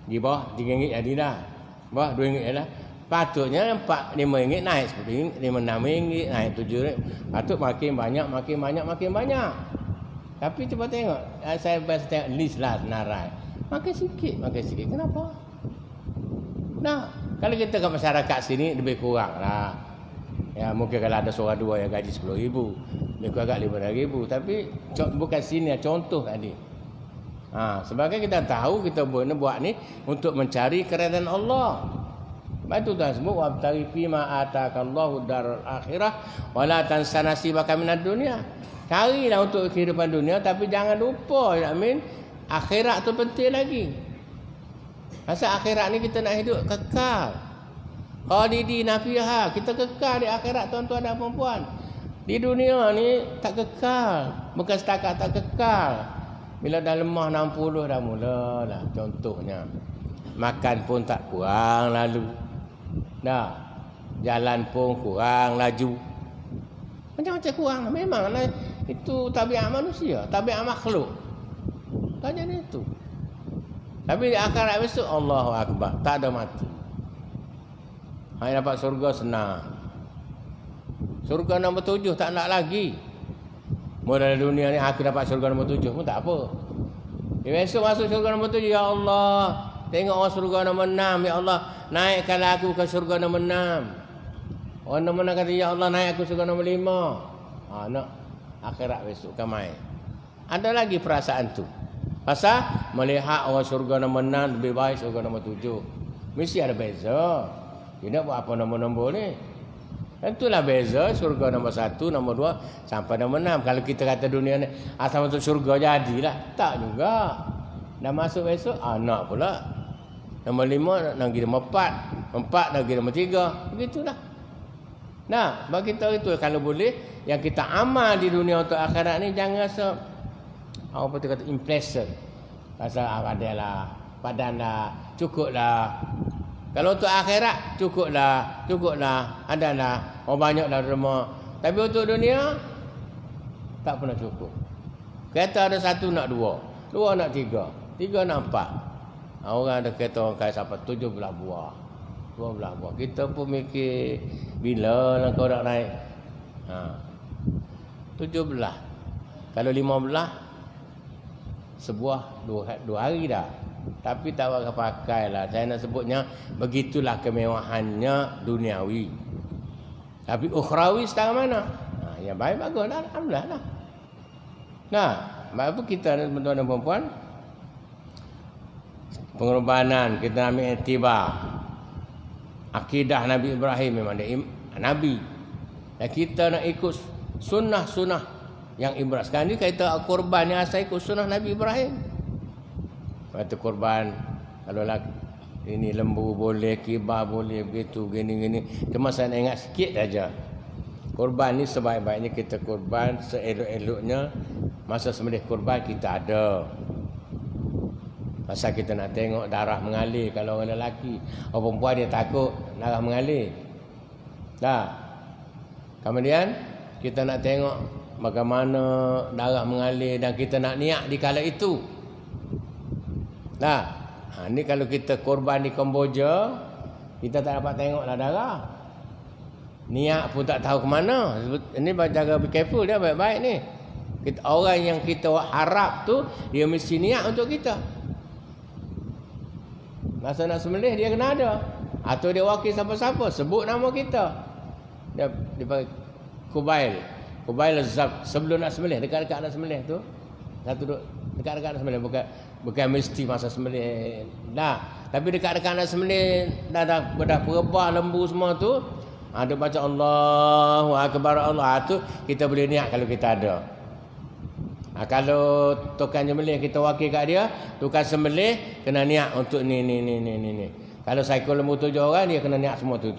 B: Di bawah RM3 jadilah. Bawah RM2 jadilah. Patutnya RM5 naik RM10, RM6 naik RM7. Patut makin banyak. Tapi cuba tengok. Saya biasa tengok list lah senarai. Makin sikit. Kenapa? Nah, kalau kita kat masyarakat sini lebih kurang lah. Ya, mungkin kalau ada seorang dua yang gaji RM10,000, lebih kurang agak RM5,000. Tapi bukan sini, contoh tadi. Sebagai kita tahu, kita buat ni untuk mencari keredaan Allah. Itu Tuhan sebut wabtaghi fima atakallahu darul akhirah wala tansa nasibaka minad dunya. Carilah untuk kehidupan dunia tapi jangan lupa akhirat tu penting lagi. Pasal akhirat ni kita nak hidup kekal. Khalidina fiha, kita kekal di akhirat tuan-tuan dan puan-puan. Di dunia ni tak kekal, bukan setakat tak kekal. Bila dah lemah 60 dah mulalah contohnya. Makan pun tak kurang lalu. Dah, jalan pun kurang laju. Macam-macam kurang. Memang itu tabiat manusia, tabiat makhluk. Tak jadi itu. Tapi di akhirat besok Allahu Akbar, tak ada mati. Hang dapat surga senang. Surga nombor 7 tak nak lagi. Mula dunia ni aku dapat surga nombor 7 pun tak apa. Besok masuk surga nombor 7, ya Allah, tengok orang surga nombor 6, ya Allah, naikkanlah aku ke surga nombor 6. Orang nombor 6 kata, ya Allah, naik aku surga nombor 5. Nak akhirat besok kan main. Ada lagi perasaan tu. Pasal melihat orang surga nombor 6 lebih baik surga nombor 7. Mesti ada beza. Dia nak buat apa nombor-nombor ni? Itulah beza surga nombor 1, nombor 2 sampai nombor 6. Kalau kita kata dunia ni asal masuk surga jadilah. Tak juga. Dah masuk besok, nak pula. Nombor 5 nak pergi nombor 4. 4 nak pergi nombor 3. Begitulah. Nah, bagi kita itu kalau boleh yang kita amal di dunia untuk akhirat ni jangan rasa apa tu kata impression. Pasal adalah padan dah, cukup dah. Kalau untuk akhirat cukuplah, adalah banyak dah rumah. Tapi untuk dunia tak pernah cukup. Kereta ada 1 nak 2, 2 nak 3, 3 nak 4. Orang ada kereta orang kaya sampai 17 buah, 12 buah. Kita pun mikir bila lah kau nak naik. 17. Kalau 15 sebuah 2 hari dah. Tapi tak pakai lah. Saya nak sebutnya begitulah kemewahannya duniawi. Tapi ukhrawi setengah mana? Yang baik bagus lah. Alhamdulillah lah. Nah, apa kita tuan-tuan dan puan-puan, pengorbanan kita ambil iktibar. Akidah Nabi Ibrahim memang dia Nabi. Dan kita nak ikut sunnah-sunnah yang Ibrahim. Sekarang ni kita korban yang asal ikut sunnah Nabi Ibrahim. Waktu korban, kalau lah ini lembu boleh, kibah boleh, begitu, gini. Cuma saya nak ingat sikit saja. Korban ni sebaik-baiknya kita korban, seelok-eloknya masa sembelih korban kita ada. Pasal kita nak tengok darah mengalir. Kalau orang lelaki, orang perempuan dia takut darah mengalir. Dah. Kemudian kita nak tengok bagaimana darah mengalir dan kita nak niat di kala itu. Nah, ni kalau kita korban di Kamboja, kita tak dapat tengoklah darah. Niat pun tak tahu ke mana. Ini jaga be careful dia baik-baik ni. Orang yang kita harap tu dia mesti niat untuk kita. Masa nak sembelih dia kena ada. Atau dia wakil siapa-siapa sebut nama kita. Dia panggil Kubail. Kubail Zab sebelum nak sembelih, dekat-dekat nak sembelih tu. Satu duduk dekat-dekat nak sembelih, bukan mesti masa sembelih. Dah, tapi dekat-dekat nak sembelih dah perebah lembu semua tu, ada baca Allahu Akbar Allah tu kita boleh niat kalau kita ada. Kalau tukang sembelih kita wakil kat dia, tukang sembelih kena niat untuk ni. Kalau cycle lembu 7 orang dia kena niat semua 7.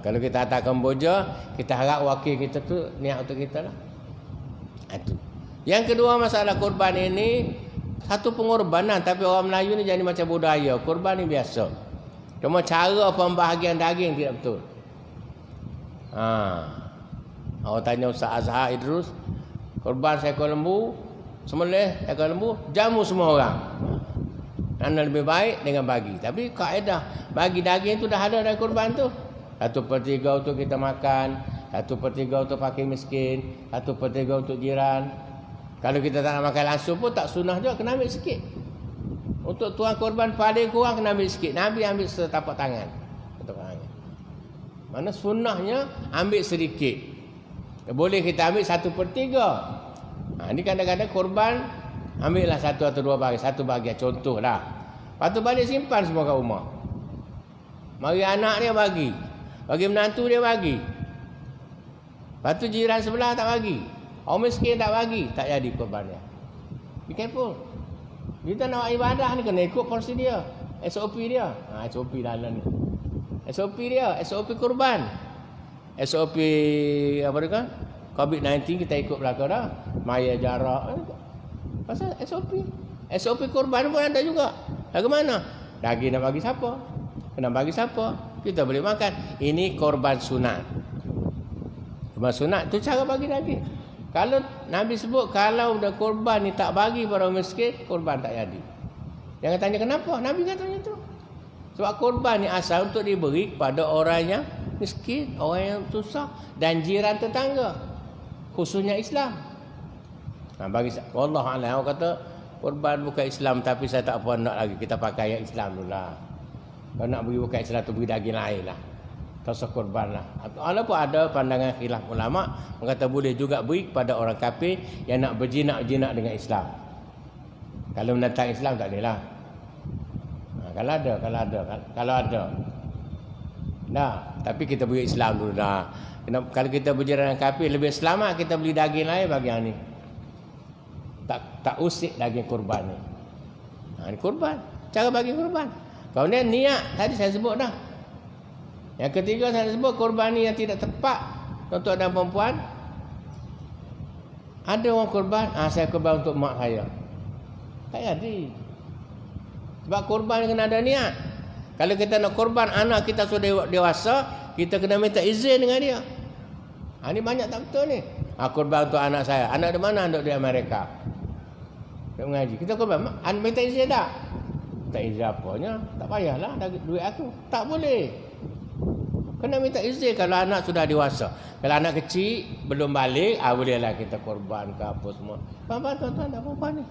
B: Kalau kita hantar Kamboja, kita harap wakil kita tu niat untuk kita lah. Itu. Yang kedua masalah korban ini satu pengorbanan, tapi orang Melayu ni jadi macam budaya. Korban ni biasa. Cuma cara pembahagian daging tidak betul. Awak tanya Ustaz Azhar Idrus, korban seekor lembu, sembelih ekor lembu, jamu semua orang. Mana lebih baik dengan bagi. Tapi kaedah bagi daging tu dah ada dari korban tu. 1/3 untuk kita makan, 1/3 untuk fakir miskin, 1/3 untuk jiran. Kalau kita tak nak makan langsung pun tak sunnah juga, kena ambil sikit. Untuk tuan korban paling kurang kena ambil sikit. Nabi ambil setapak tangan. Mana sunnahnya ambil sedikit. Boleh kita ambil 1/3. Ini kadang-kadang korban ambillah 1 atau 2 bahagian. 1 bahagian contoh lah. Lepas tu balik simpan semua kat rumah. Mari anak dia bagi. Bagi menantu dia bagi. Lepas tu jiran sebelah tak bagi. Orang miskin tak bagi. Tak jadi korban dia. Be careful. Kita nak ibadah ni kena ikut porsi dia. SOP dia. SOP dalam ni. SOP dia. SOP korban. SOP apa dia kan? COVID-19 kita ikut belakang dah. Maya jarak. Pasal SOP. SOP korban pun ada juga. Bagaimana? Daging nak bagi siapa? Kena bagi siapa? Kita boleh makan. Ini korban sunat. Korban sunat tu cara bagi daging. Kalau Nabi sebut kalau dah korban ni tak bagi para miskin, korban tak jadi. Jangan tanya kenapa. Nabi katanya tu. Sebab korban ni asal untuk diberi kepada orang yang miskin, orang yang susah dan jiran tetangga, khususnya Islam. Bagi Allah Alam, orang kata korban bukan Islam, tapi saya tak apa nak lagi, kita pakai yang Islam dulu lah. Kalau nak beri bukan Islam tu beri daging lain lah, tak usah korban lah. Walaupun ada pandangan khilaf ulama, orang kata boleh juga beri kepada orang kafir yang nak berjinak-jinak dengan Islam. Kalau menentang Islam tak boleh lah. Kalau ada. Nah, tapi kita beri Islam dulu dah. Kalau kita berjiran dengan kafir, lebih selamat kita beli daging lain bagi yang ni. Tak usik daging kurban ni. Ini kurban. Cara bagi kurban. Kemudian niat, tadi saya sebut dah. Yang ketiga saya sebut kurban ni yang tidak tepat untuk dan perempuan. Ada orang kurban, saya kurban untuk mak saya. Tak jadi. Sebab kurban kena ada niat. Kalau kita nak kurban anak kita sudah dewasa, kita kena minta izin dengan dia. Ini banyak tak betul ni. Kurban untuk anak saya. Anak di mana? Anak di Amerika. Dia mengaji. Kita kurban, minta izin tak? Tak izin apanya? Tak payahlah duit aku. Tak boleh. Kena minta izin kalau anak sudah dewasa. Kalau anak kecil belum balik, bolehlah kita korban ke apa semua. Faham tuan-tuan, tak apa-apa ni.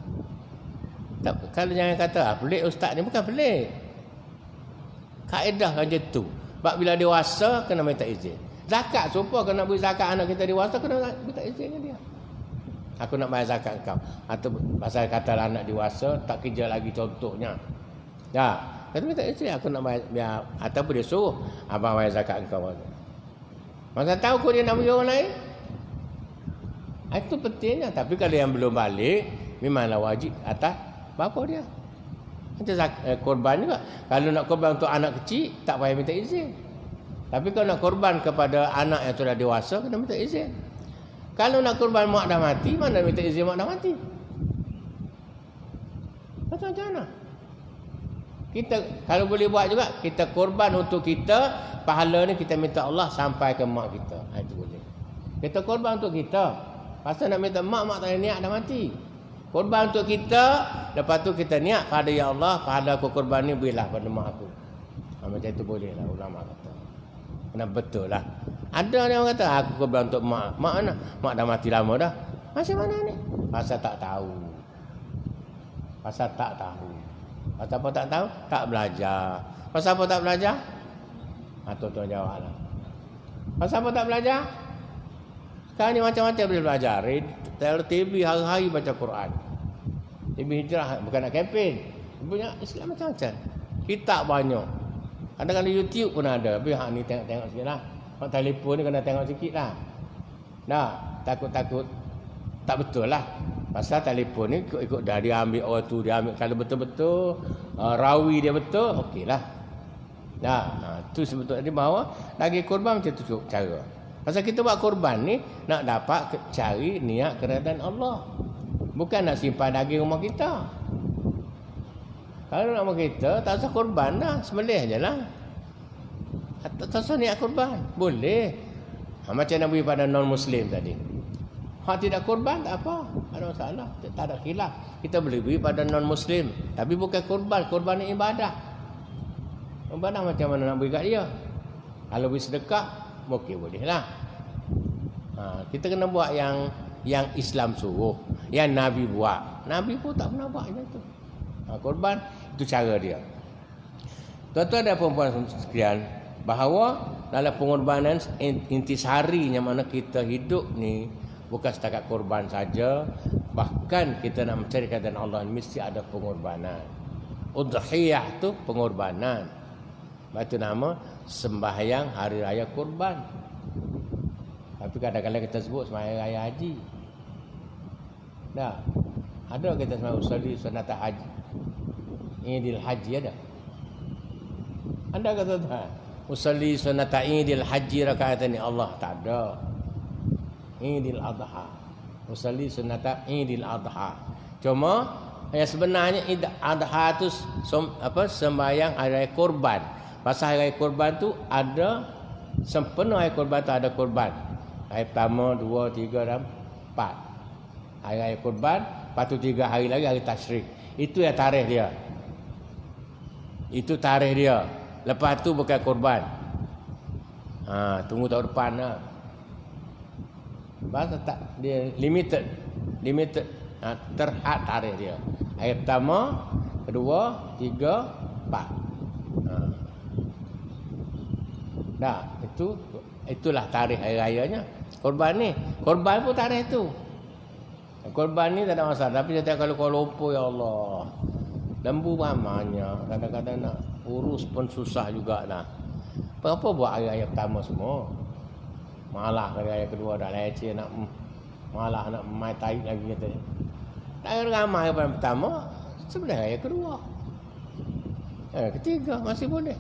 B: Tak, kalau jangan kata pelik ustaz ni, bukan pelik. Kaedah macam tu. Sebab bila dewasa kena minta izin. Zakat supaya kena beri zakat anak kita dewasa, kena minta izin dengan dia. Aku nak bayar zakat kau. Atau pasal kata anak dewasa tak kerja lagi contohnya. Ya, kata minta izin aku nak bayar, ataupun dia suruh abang bayar zakat engkau. Masa tahu kau dia nak bagi orang lain. Itu pentingnya. Tapi kalau yang belum balik, memanglah wajib atas bapa dia. Macam korban juga. Kalau nak korban untuk anak kecil, tak payah minta izin. Tapi kalau nak korban kepada anak yang sudah dewasa, kena minta izin. Kalau nak korban mak dah mati, mana minta izin mak dah mati? Macam mana? Kita kalau boleh buat juga, kita korban untuk kita, pahala ni kita minta Allah sampai ke mak kita. Itu boleh. Kita korban untuk kita. Pasal nak minta mak tak ada niat dah mati. Korban untuk kita, lepas tu kita niat pada ya Allah, pahala aku korban ni berilah pada mak aku. Macam itu boleh lah ulama kata. Kena betul lah. Ada yang kata aku korban untuk mak. Mak mana? Mak dah mati lama dah. Macam mana ni? Pasal tak tahu. Pasal tak tahu. Pasal apa tak tahu? Tak belajar. Pasal apa tak belajar? Tuan-tuan jawablah. Pasal apa tak belajar? Sekarang ni macam-macam boleh belajar. TV hari-hari baca Quran. TV hijrah bukan nak kempen. Punya Islam macam-macam. Kitab banyak. Kadang-kadang YouTube pun ada. Tapi ni tengok-tengok sikit lah. Kalau telefon ni kena tengok sikit lah. Dah, takut-takut. Tak betul lah. Pasal telefon ni ikut dah dia ambil orang tu, dia ambil kalau betul-betul rawi dia betul, okeylah. Nah, tu sebetulnya bahawa lagi korban macam tu cara. Pasal kita buat korban ni nak dapat cari niat keredaan Allah. Bukan nak simpan daging rumah kita. Kalau nak rumah kita, tak usah korban dah, sembelih je lah. Tak usah niat korban, boleh. Macam nak beri pada non-Muslim tadi. Hak tidak korban tak apa, ada masalah, tak ada khilaf. Kita boleh beri pada non-Muslim, tapi bukan korban. Korban ni ibadah. Ibadah macam mana nak beri kat dia? Kalau beri sedekah, okey boleh lah. Kita kena buat yang Islam suruh, yang Nabi buat. Nabi pun tak pernah buat macam tu. Korban itu cara dia. Tuan-tuan dan puan-puan sekalian, bahawa dalam pengorbanan intisari yang mana kita hidup ni bukan setakat korban saja, bahkan kita nak mencari keridaan Allah mesti ada pengorbanan. Udhiyah tu pengorbanan. Itu nama sembahyang hari raya korban. Tapi kadang-kadang kita sebut sembahyang raya haji. Dah. Ada kita sembahyang usolli sunat haji. Idul haji ada. Anda kata tak? Usolli sunat idul haji rakaat ni Allah tak ada. Idul Adha. Usolli sunat Idul Adha. Cuma yang sebenarnya Idul Adha tu sembahyang hari raya korban. Pasal hari raya korban tu ada sempena hari korban tu ada korban. Hari pertama, 2, 3 dan 4. Hari raya korban, lepas tu 3 hari lagi hari tasyrik. Itu yang tarikh dia. Itu tarikh dia. Lepas tu bukan korban. Tunggu tahun depan lah. Bahasa tak dia limited. Terhad tarikh dia. Hari pertama, kedua, tiga, empat. Dah, itulah tarikh hari rayanya. Korban pun tarikh tu. Korban ni tak ada masalah. Tapi saya kalau Kuala Lumpur, ya Allah, lembu ramanya. Kadang-kadang nak urus pun susah juga lah. Apa buat hari-hari pertama semua? Malah hari-hari kedua dah leceh nak malah nak main tarik lagi kata. Tak ramai hari pertama, sebenarnya hari kedua. Ketiga masih boleh.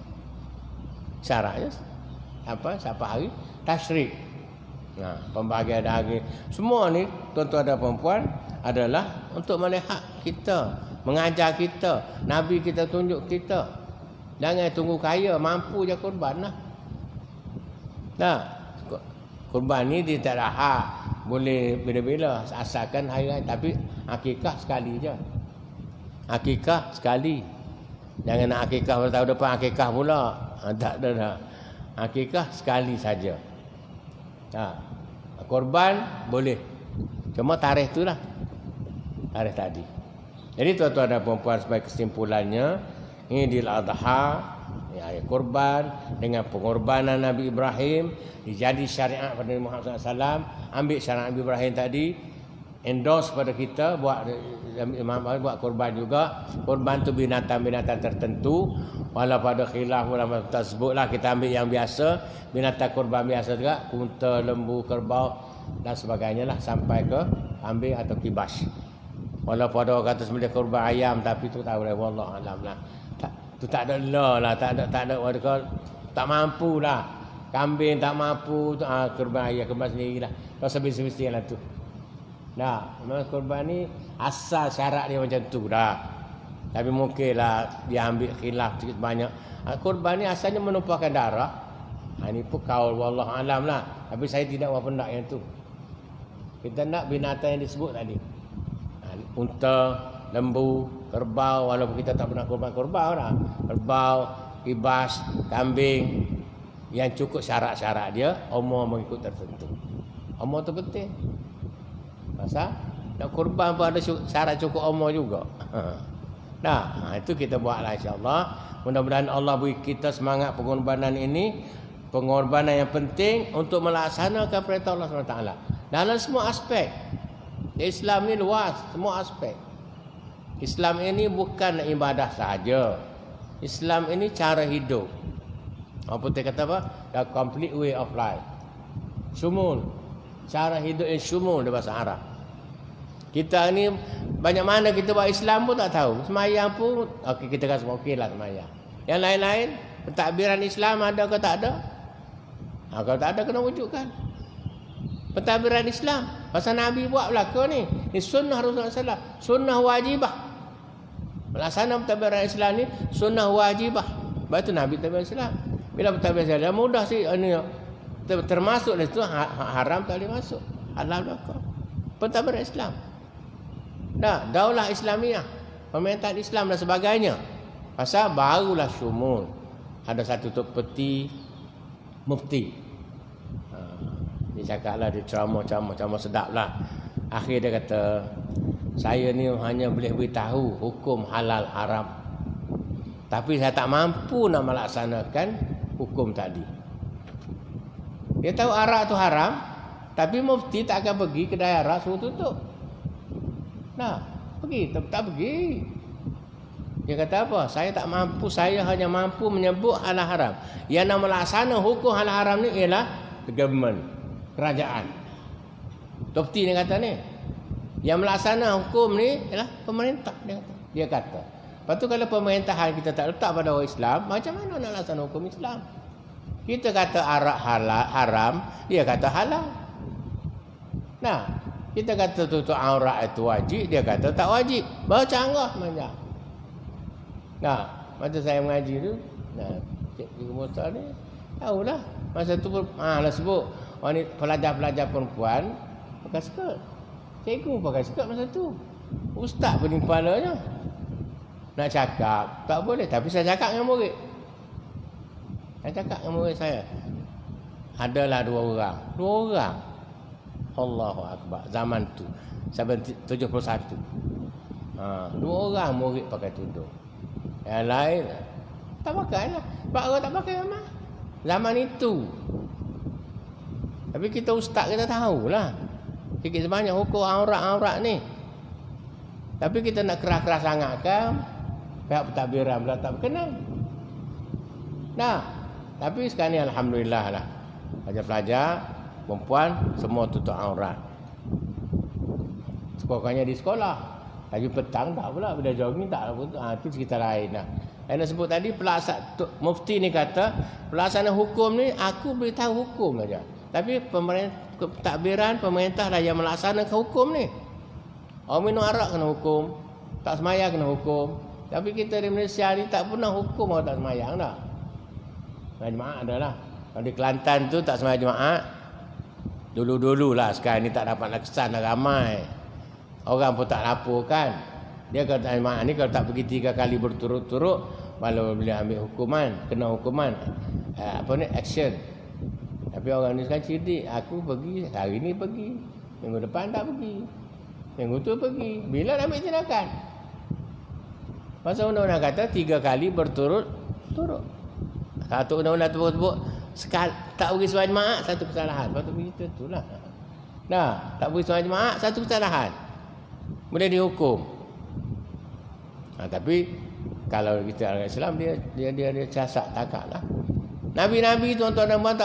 B: Syaratnya siapa hari tasyrik. Pembahagian hari semua ni tuan-tuan dan puan adalah untuk melihat kita, mengajar kita, Nabi kita tunjuk kita. Jangan tunggu kaya, mampu je korban lah. Korban ni dia tak ada hak, boleh bila-bila asalkan hari-hari, tapi akikah sekali je. Akikah sekali. Jangan nak akikah tahun depan akikah pula. Tak ada dah. Akikah sekali saja. Korban boleh. Cuma tarikh itulah. Tarikh tadi. Jadi tuan-tuan dan puan-puan, sebagai kesimpulannya, Idul Adha, hari korban dengan pengorbanan Nabi Ibrahim dijadi syariat pada Nabi Muhammad SAW. Ambil syariat Nabi Ibrahim tadi, endorse pada kita buat korban juga. Korban tu binatang-binatang tertentu. Walau pada khilaf ulama tak sebutlah, kita ambil yang biasa, binatang korban biasa juga, unta, lembu, kerbau dan sebagainya lah, sampai ke kambing atau kibas. Walaupun ada orang kata sembelih korban ayam, tapi tu tak boleh, wallah alam lah. Tu tak ada lah, tak ada tak mampu lah. Kambing tak mampu, korban ayam korban sendirilah. Kau sebis-sebis lah tu. Memang korban ni asal syarat dia macam tu dah. Tapi mungkinlah dia ambil khilaf sikit banyak. Korban ni asalnya menumpahkan darah. Ini pun kaul wallah alam lah. Tapi saya tidak berapa nak yang tu. Kita nak binatang yang disebut tadi. Unta, lembu, kerbau, walaupun kita tak pernah korban kerbau dah. Kerbau, kibas, kambing, yang cukup syarat-syarat dia, umur mengikut tertentu. Umur tu penting. Pasal nak korban pun ada syarat cukup umur juga. Itu kita buatlah insya-Allah. Mudah-mudahan Allah beri kita semangat pengorbanan ini, pengorbanan yang penting untuk melaksanakan perintah Allah SWT dalam semua aspek. Islam ni luas, semua aspek. Islam ini bukan ibadah sahaja. Islam ini cara hidup. Apa dia kata apa? The complete way of life. Syumul. Cara hidup yang syumul dalam bahasa Arab. Kita ni banyak mana kita buat Islam pun tak tahu. Semayang pun kita rasa okeylah semayang. Yang lain-lain, pentadbiran Islam ada ke tak ada? Kalau tak ada kena wujudkan. Pentadbiran Islam, pasal Nabi buat belaka ni. Ni sunnah Rasulullah SAW, sunnah wajibah. Melaksana pentadbiran Islam ni sunnah wajibah. Sebab itu Nabi pentadbiran Islam. Bila pentadbiran Islam mudah sih ni, termasuk dari itu haram tak boleh masuk. Halal belaka. Pentadbiran Islam. Daulah Islamiah, pemerintahan Islam dan sebagainya. Pasal barulah syumul. Ada satu tok peti mufti. Dia cakaplah, dia ceramah sedap lah. Akhir dia kata, saya ni hanya boleh beritahu hukum halal haram, tapi saya tak mampu nak melaksanakan hukum tadi. Dia tahu arak tu haram, tapi mufti tak akan pergi kedai arak suruh tutup. Pergi, tak pergi. Dia kata apa? Saya tak mampu, saya hanya mampu menyebut halal haram. Yang nak melaksana hukum halal haram ni ialah the government, kerajaan. Mufti ni kata ni. Yang melaksana hukum ni ialah pemerintah, dia kata. Lepas tu kalau pemerintahan kita tak letak pada orang Islam, macam mana nak laksana hukum Islam? Kita kata arak halal haram, dia kata halal. Kita kata tutup aurat itu wajib, dia kata tak wajib. Bercanggah macam. Masa saya mengaji tu, Cikgu Musa ni tahulah. Masa tu lah sebut orang ni pelajar-pelajar perempuan pakai skirt. Cikgu pakai skirt masa tu. Ustaz pening kepalanya. Nak cakap tak boleh, tapi saya cakap dengan murid. Saya cakap dengan murid saya, adalah 2 orang. 2 orang. Allahu Akbar. Zaman tu. Sampai 71. 2 orang murid pakai tudung. Yang lain tak pakai lah. Pak orang tak pakai memang. Zaman itu. Tapi kita ustaz kita tahulah. Sikit sebanyak hukum aurat-aurat ni. Tapi kita nak keras-keras sangat kan? Pihak pentadbiran pula tak berkenan. Nah, tapi sekarang ni alhamdulillah lah. Pelajar-pelajar, perempuan semua tutup aurat. Sekurang-kurangnya di sekolah. Lagi petang tak pula, bila jogging tak lah. Itu cerita lain lah. Yang nak sebut tadi, mufti ni kata, pelaksanaan hukum ni, aku beritahu hukum saja. Tapi pentadbiran, pemerintah dah yang melaksanakan hukum ni. Orang minum arak kena hukum, tak semayang kena hukum. Tapi kita di Malaysia ni tak pernah hukum orang tak semayang dah. Semayang Jumaat adalah. Kalau di Kelantan tu tak semayang Jumaat, dulu-dulu lah, sekarang ni tak dapat nak kesan dah ramai. Orang pun tak laporkan. Dia kalau tak Jumaat ni, kalau tak pergi 3 kali berturut-turut, malah boleh ambil hukuman, kena hukuman. Action. Tapi orang ni sekarang cerdik, aku pergi, hari ni pergi, minggu depan tak pergi, minggu tu pergi. Bila nak ambil tindakan? Pasal undang-undang kata 3 kali berturut-turut. Satu undang-undang tersebut tak pergi sembahyang Jumaat, satu kesalahan. Patut begitu itulah. Nah, tak pergi sembahyang Jumaat, satu kesalahan. Boleh dihukum. Tapi kalau kita orang Islam, dia casak takaklah. Nabi-nabi tuan-tuan dan puan,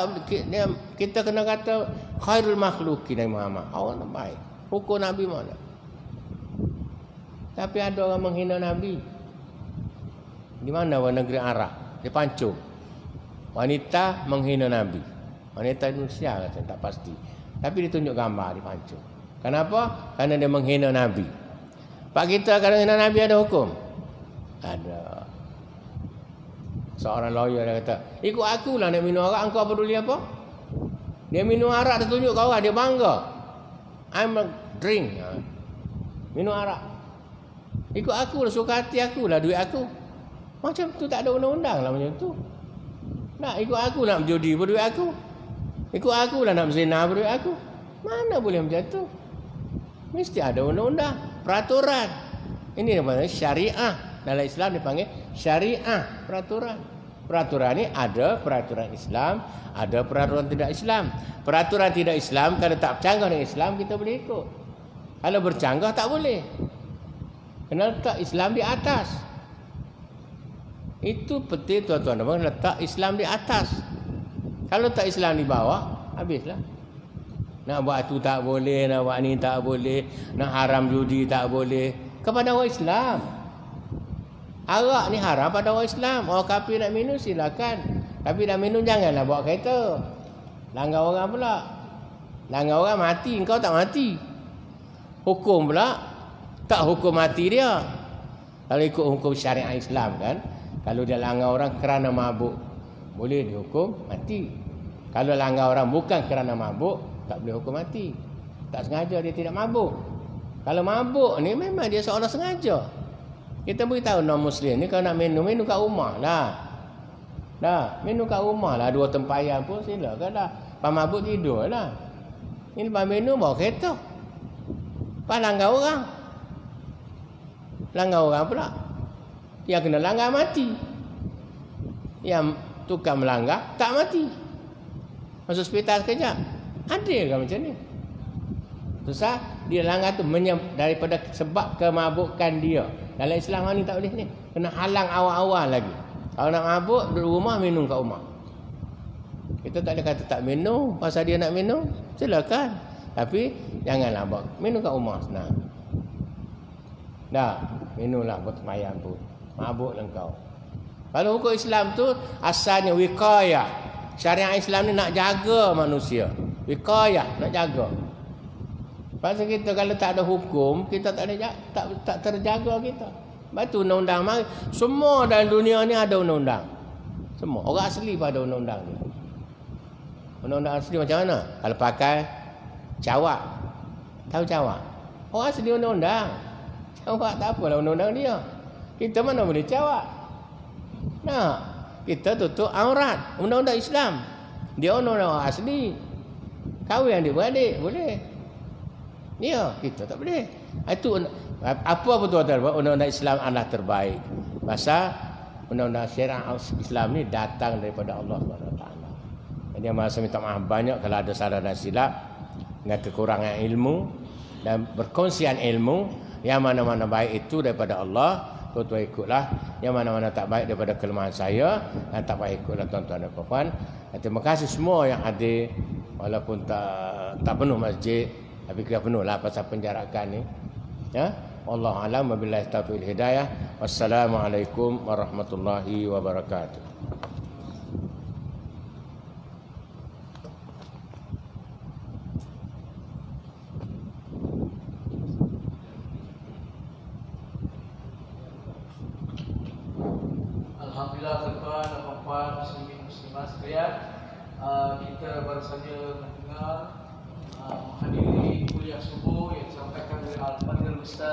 B: kita kena kata khairul makhluqin Nabi Muhammad. Orang terbaik. Hukum Nabi mana? Tapi ada orang menghina Nabi. Di mana orang negeri Arab? Di Pancung. Wanita menghina Nabi. Wanita Indonesia kata, tak pasti. Tapi ditunjuk gambar di Pancung. Kenapa? Kerana dia menghina Nabi. Pak kita kalau menghina Nabi ada hukum? Ada. Seorang lawyer dia kata, ikut aku lah nak minum arak, engkau peduli apa? Dia minum arak, dia tunjuk kau orang, dia bangga. I'm a drink. Minum arak. Ikut aku lah, suka hati aku lah, duit aku. Macam tu tak ada undang-undang lah macam tu. Nak ikut aku nak berjudi berduit aku. Ikut aku lah nak berzina berduit aku. Mana boleh macam tu? Mesti ada undang-undang, peraturan. Ini namanya syariah. Dalam Islam dipanggil syariah, peraturan. Peraturan ni ada peraturan Islam, ada peraturan tidak Islam. Peraturan tidak Islam kalau tak bercanggah dengan Islam kita boleh ikut. Kalau bercanggah tak boleh. Kena letak Islam di atas. Itu penting tuan-tuan dan puan, letak Islam di atas. Kalau letak Islam di bawah, habislah. Nak buat tu tak boleh, nak buat ni tak boleh, nak haram judi tak boleh. Kepada orang Islam. Arak ni haram pada orang Islam. Orang kafir nak minum silakan. Tapi nak minum janganlah bawa kereta. Langgar orang pula. Langgar orang mati, engkau tak mati. Hukum pula tak hukum mati dia. Kalau ikut hukum syariat Islam kan, kalau dia langgar orang kerana mabuk, boleh dihukum mati. Kalau langgar orang bukan kerana mabuk, tak boleh hukum mati. Tak sengaja dia tidak mabuk. Kalau mabuk ni memang dia seorang sengaja. Kita beritahu non-Muslim ni kalau nak minum kat rumah lah. Dah, minum kat rumah lah. 2 tempayan pun silakan lah. Lepas mabuk tidur lah. Ini lepas minum bawa kereta. Lepas langgar orang. Langgar orang pula. Yang kena langgar mati. Yang tukang melanggar tak mati. Masuk hospital sekejap. Adil kan macam ni? Susah. Dia langgar tu daripada sebab kemabukan dia. Dalam Islam ni tak boleh ni. Kena halang awal-awal lagi. Kalau nak mabuk, duduk rumah, minum kat rumah. Kita tak ada kata tak minum. Pasal dia nak minum, silakan. Tapi, janganlah buat. Minum kat rumah, senang. Dah, minumlah buat semayang pun. Mabuklah kau. Kalau hukum Islam tu, asalnya wiqayah. Syariat Islam ni nak jaga manusia. Wiqayah, nak jaga. Pasal kita kalau tak ada hukum, kita tak terjaga kita. Lepas tu undang-undang mari. Semua dalam dunia ni ada undang-undang. Semua. Orang asli pun ada undang-undang ni. Undang-undang asli macam mana? Kalau pakai cawak. Tahu cawak? Orang asli undang-undang. Cawak tak apalah undang-undang dia. Kita mana boleh cawak? Nah, kita tutup aurat. Undang-undang Islam. Dia undang-undang asli. Kahwin adik-beradik boleh. Ya, kita tak boleh. Itu apa betul-betul undang-undang Islam adalah terbaik. Pasal undang-undang syariat Islam ni datang daripada Allah SWT. Jadi masa minta maaf banyak kalau ada salah dan silap dengan kekurangan ilmu dan berkongsian ilmu. Yang mana-mana baik itu daripada Allah, tuan-tuan ikutlah. Yang mana-mana tak baik daripada kelemahan saya, dan tak baik ikutlah tuan-tuan dan puan-puan. Terima kasih semua yang hadir, walaupun tak penuh masjid, tapi kita penuhlah pasal penjarakan ni. Ya, wallahu a'lam, wabillahi taufiq wal hidayah. Wassalamualaikum warahmatullahi wabarakatuh.
A: Alhamdulillah tuan-tuan dan puan-puan muslimin muslimat sekalian, kita baru saja mendengar menghadiri kuliah subuh yang disampaikan oleh Al-Fadhil Ustaz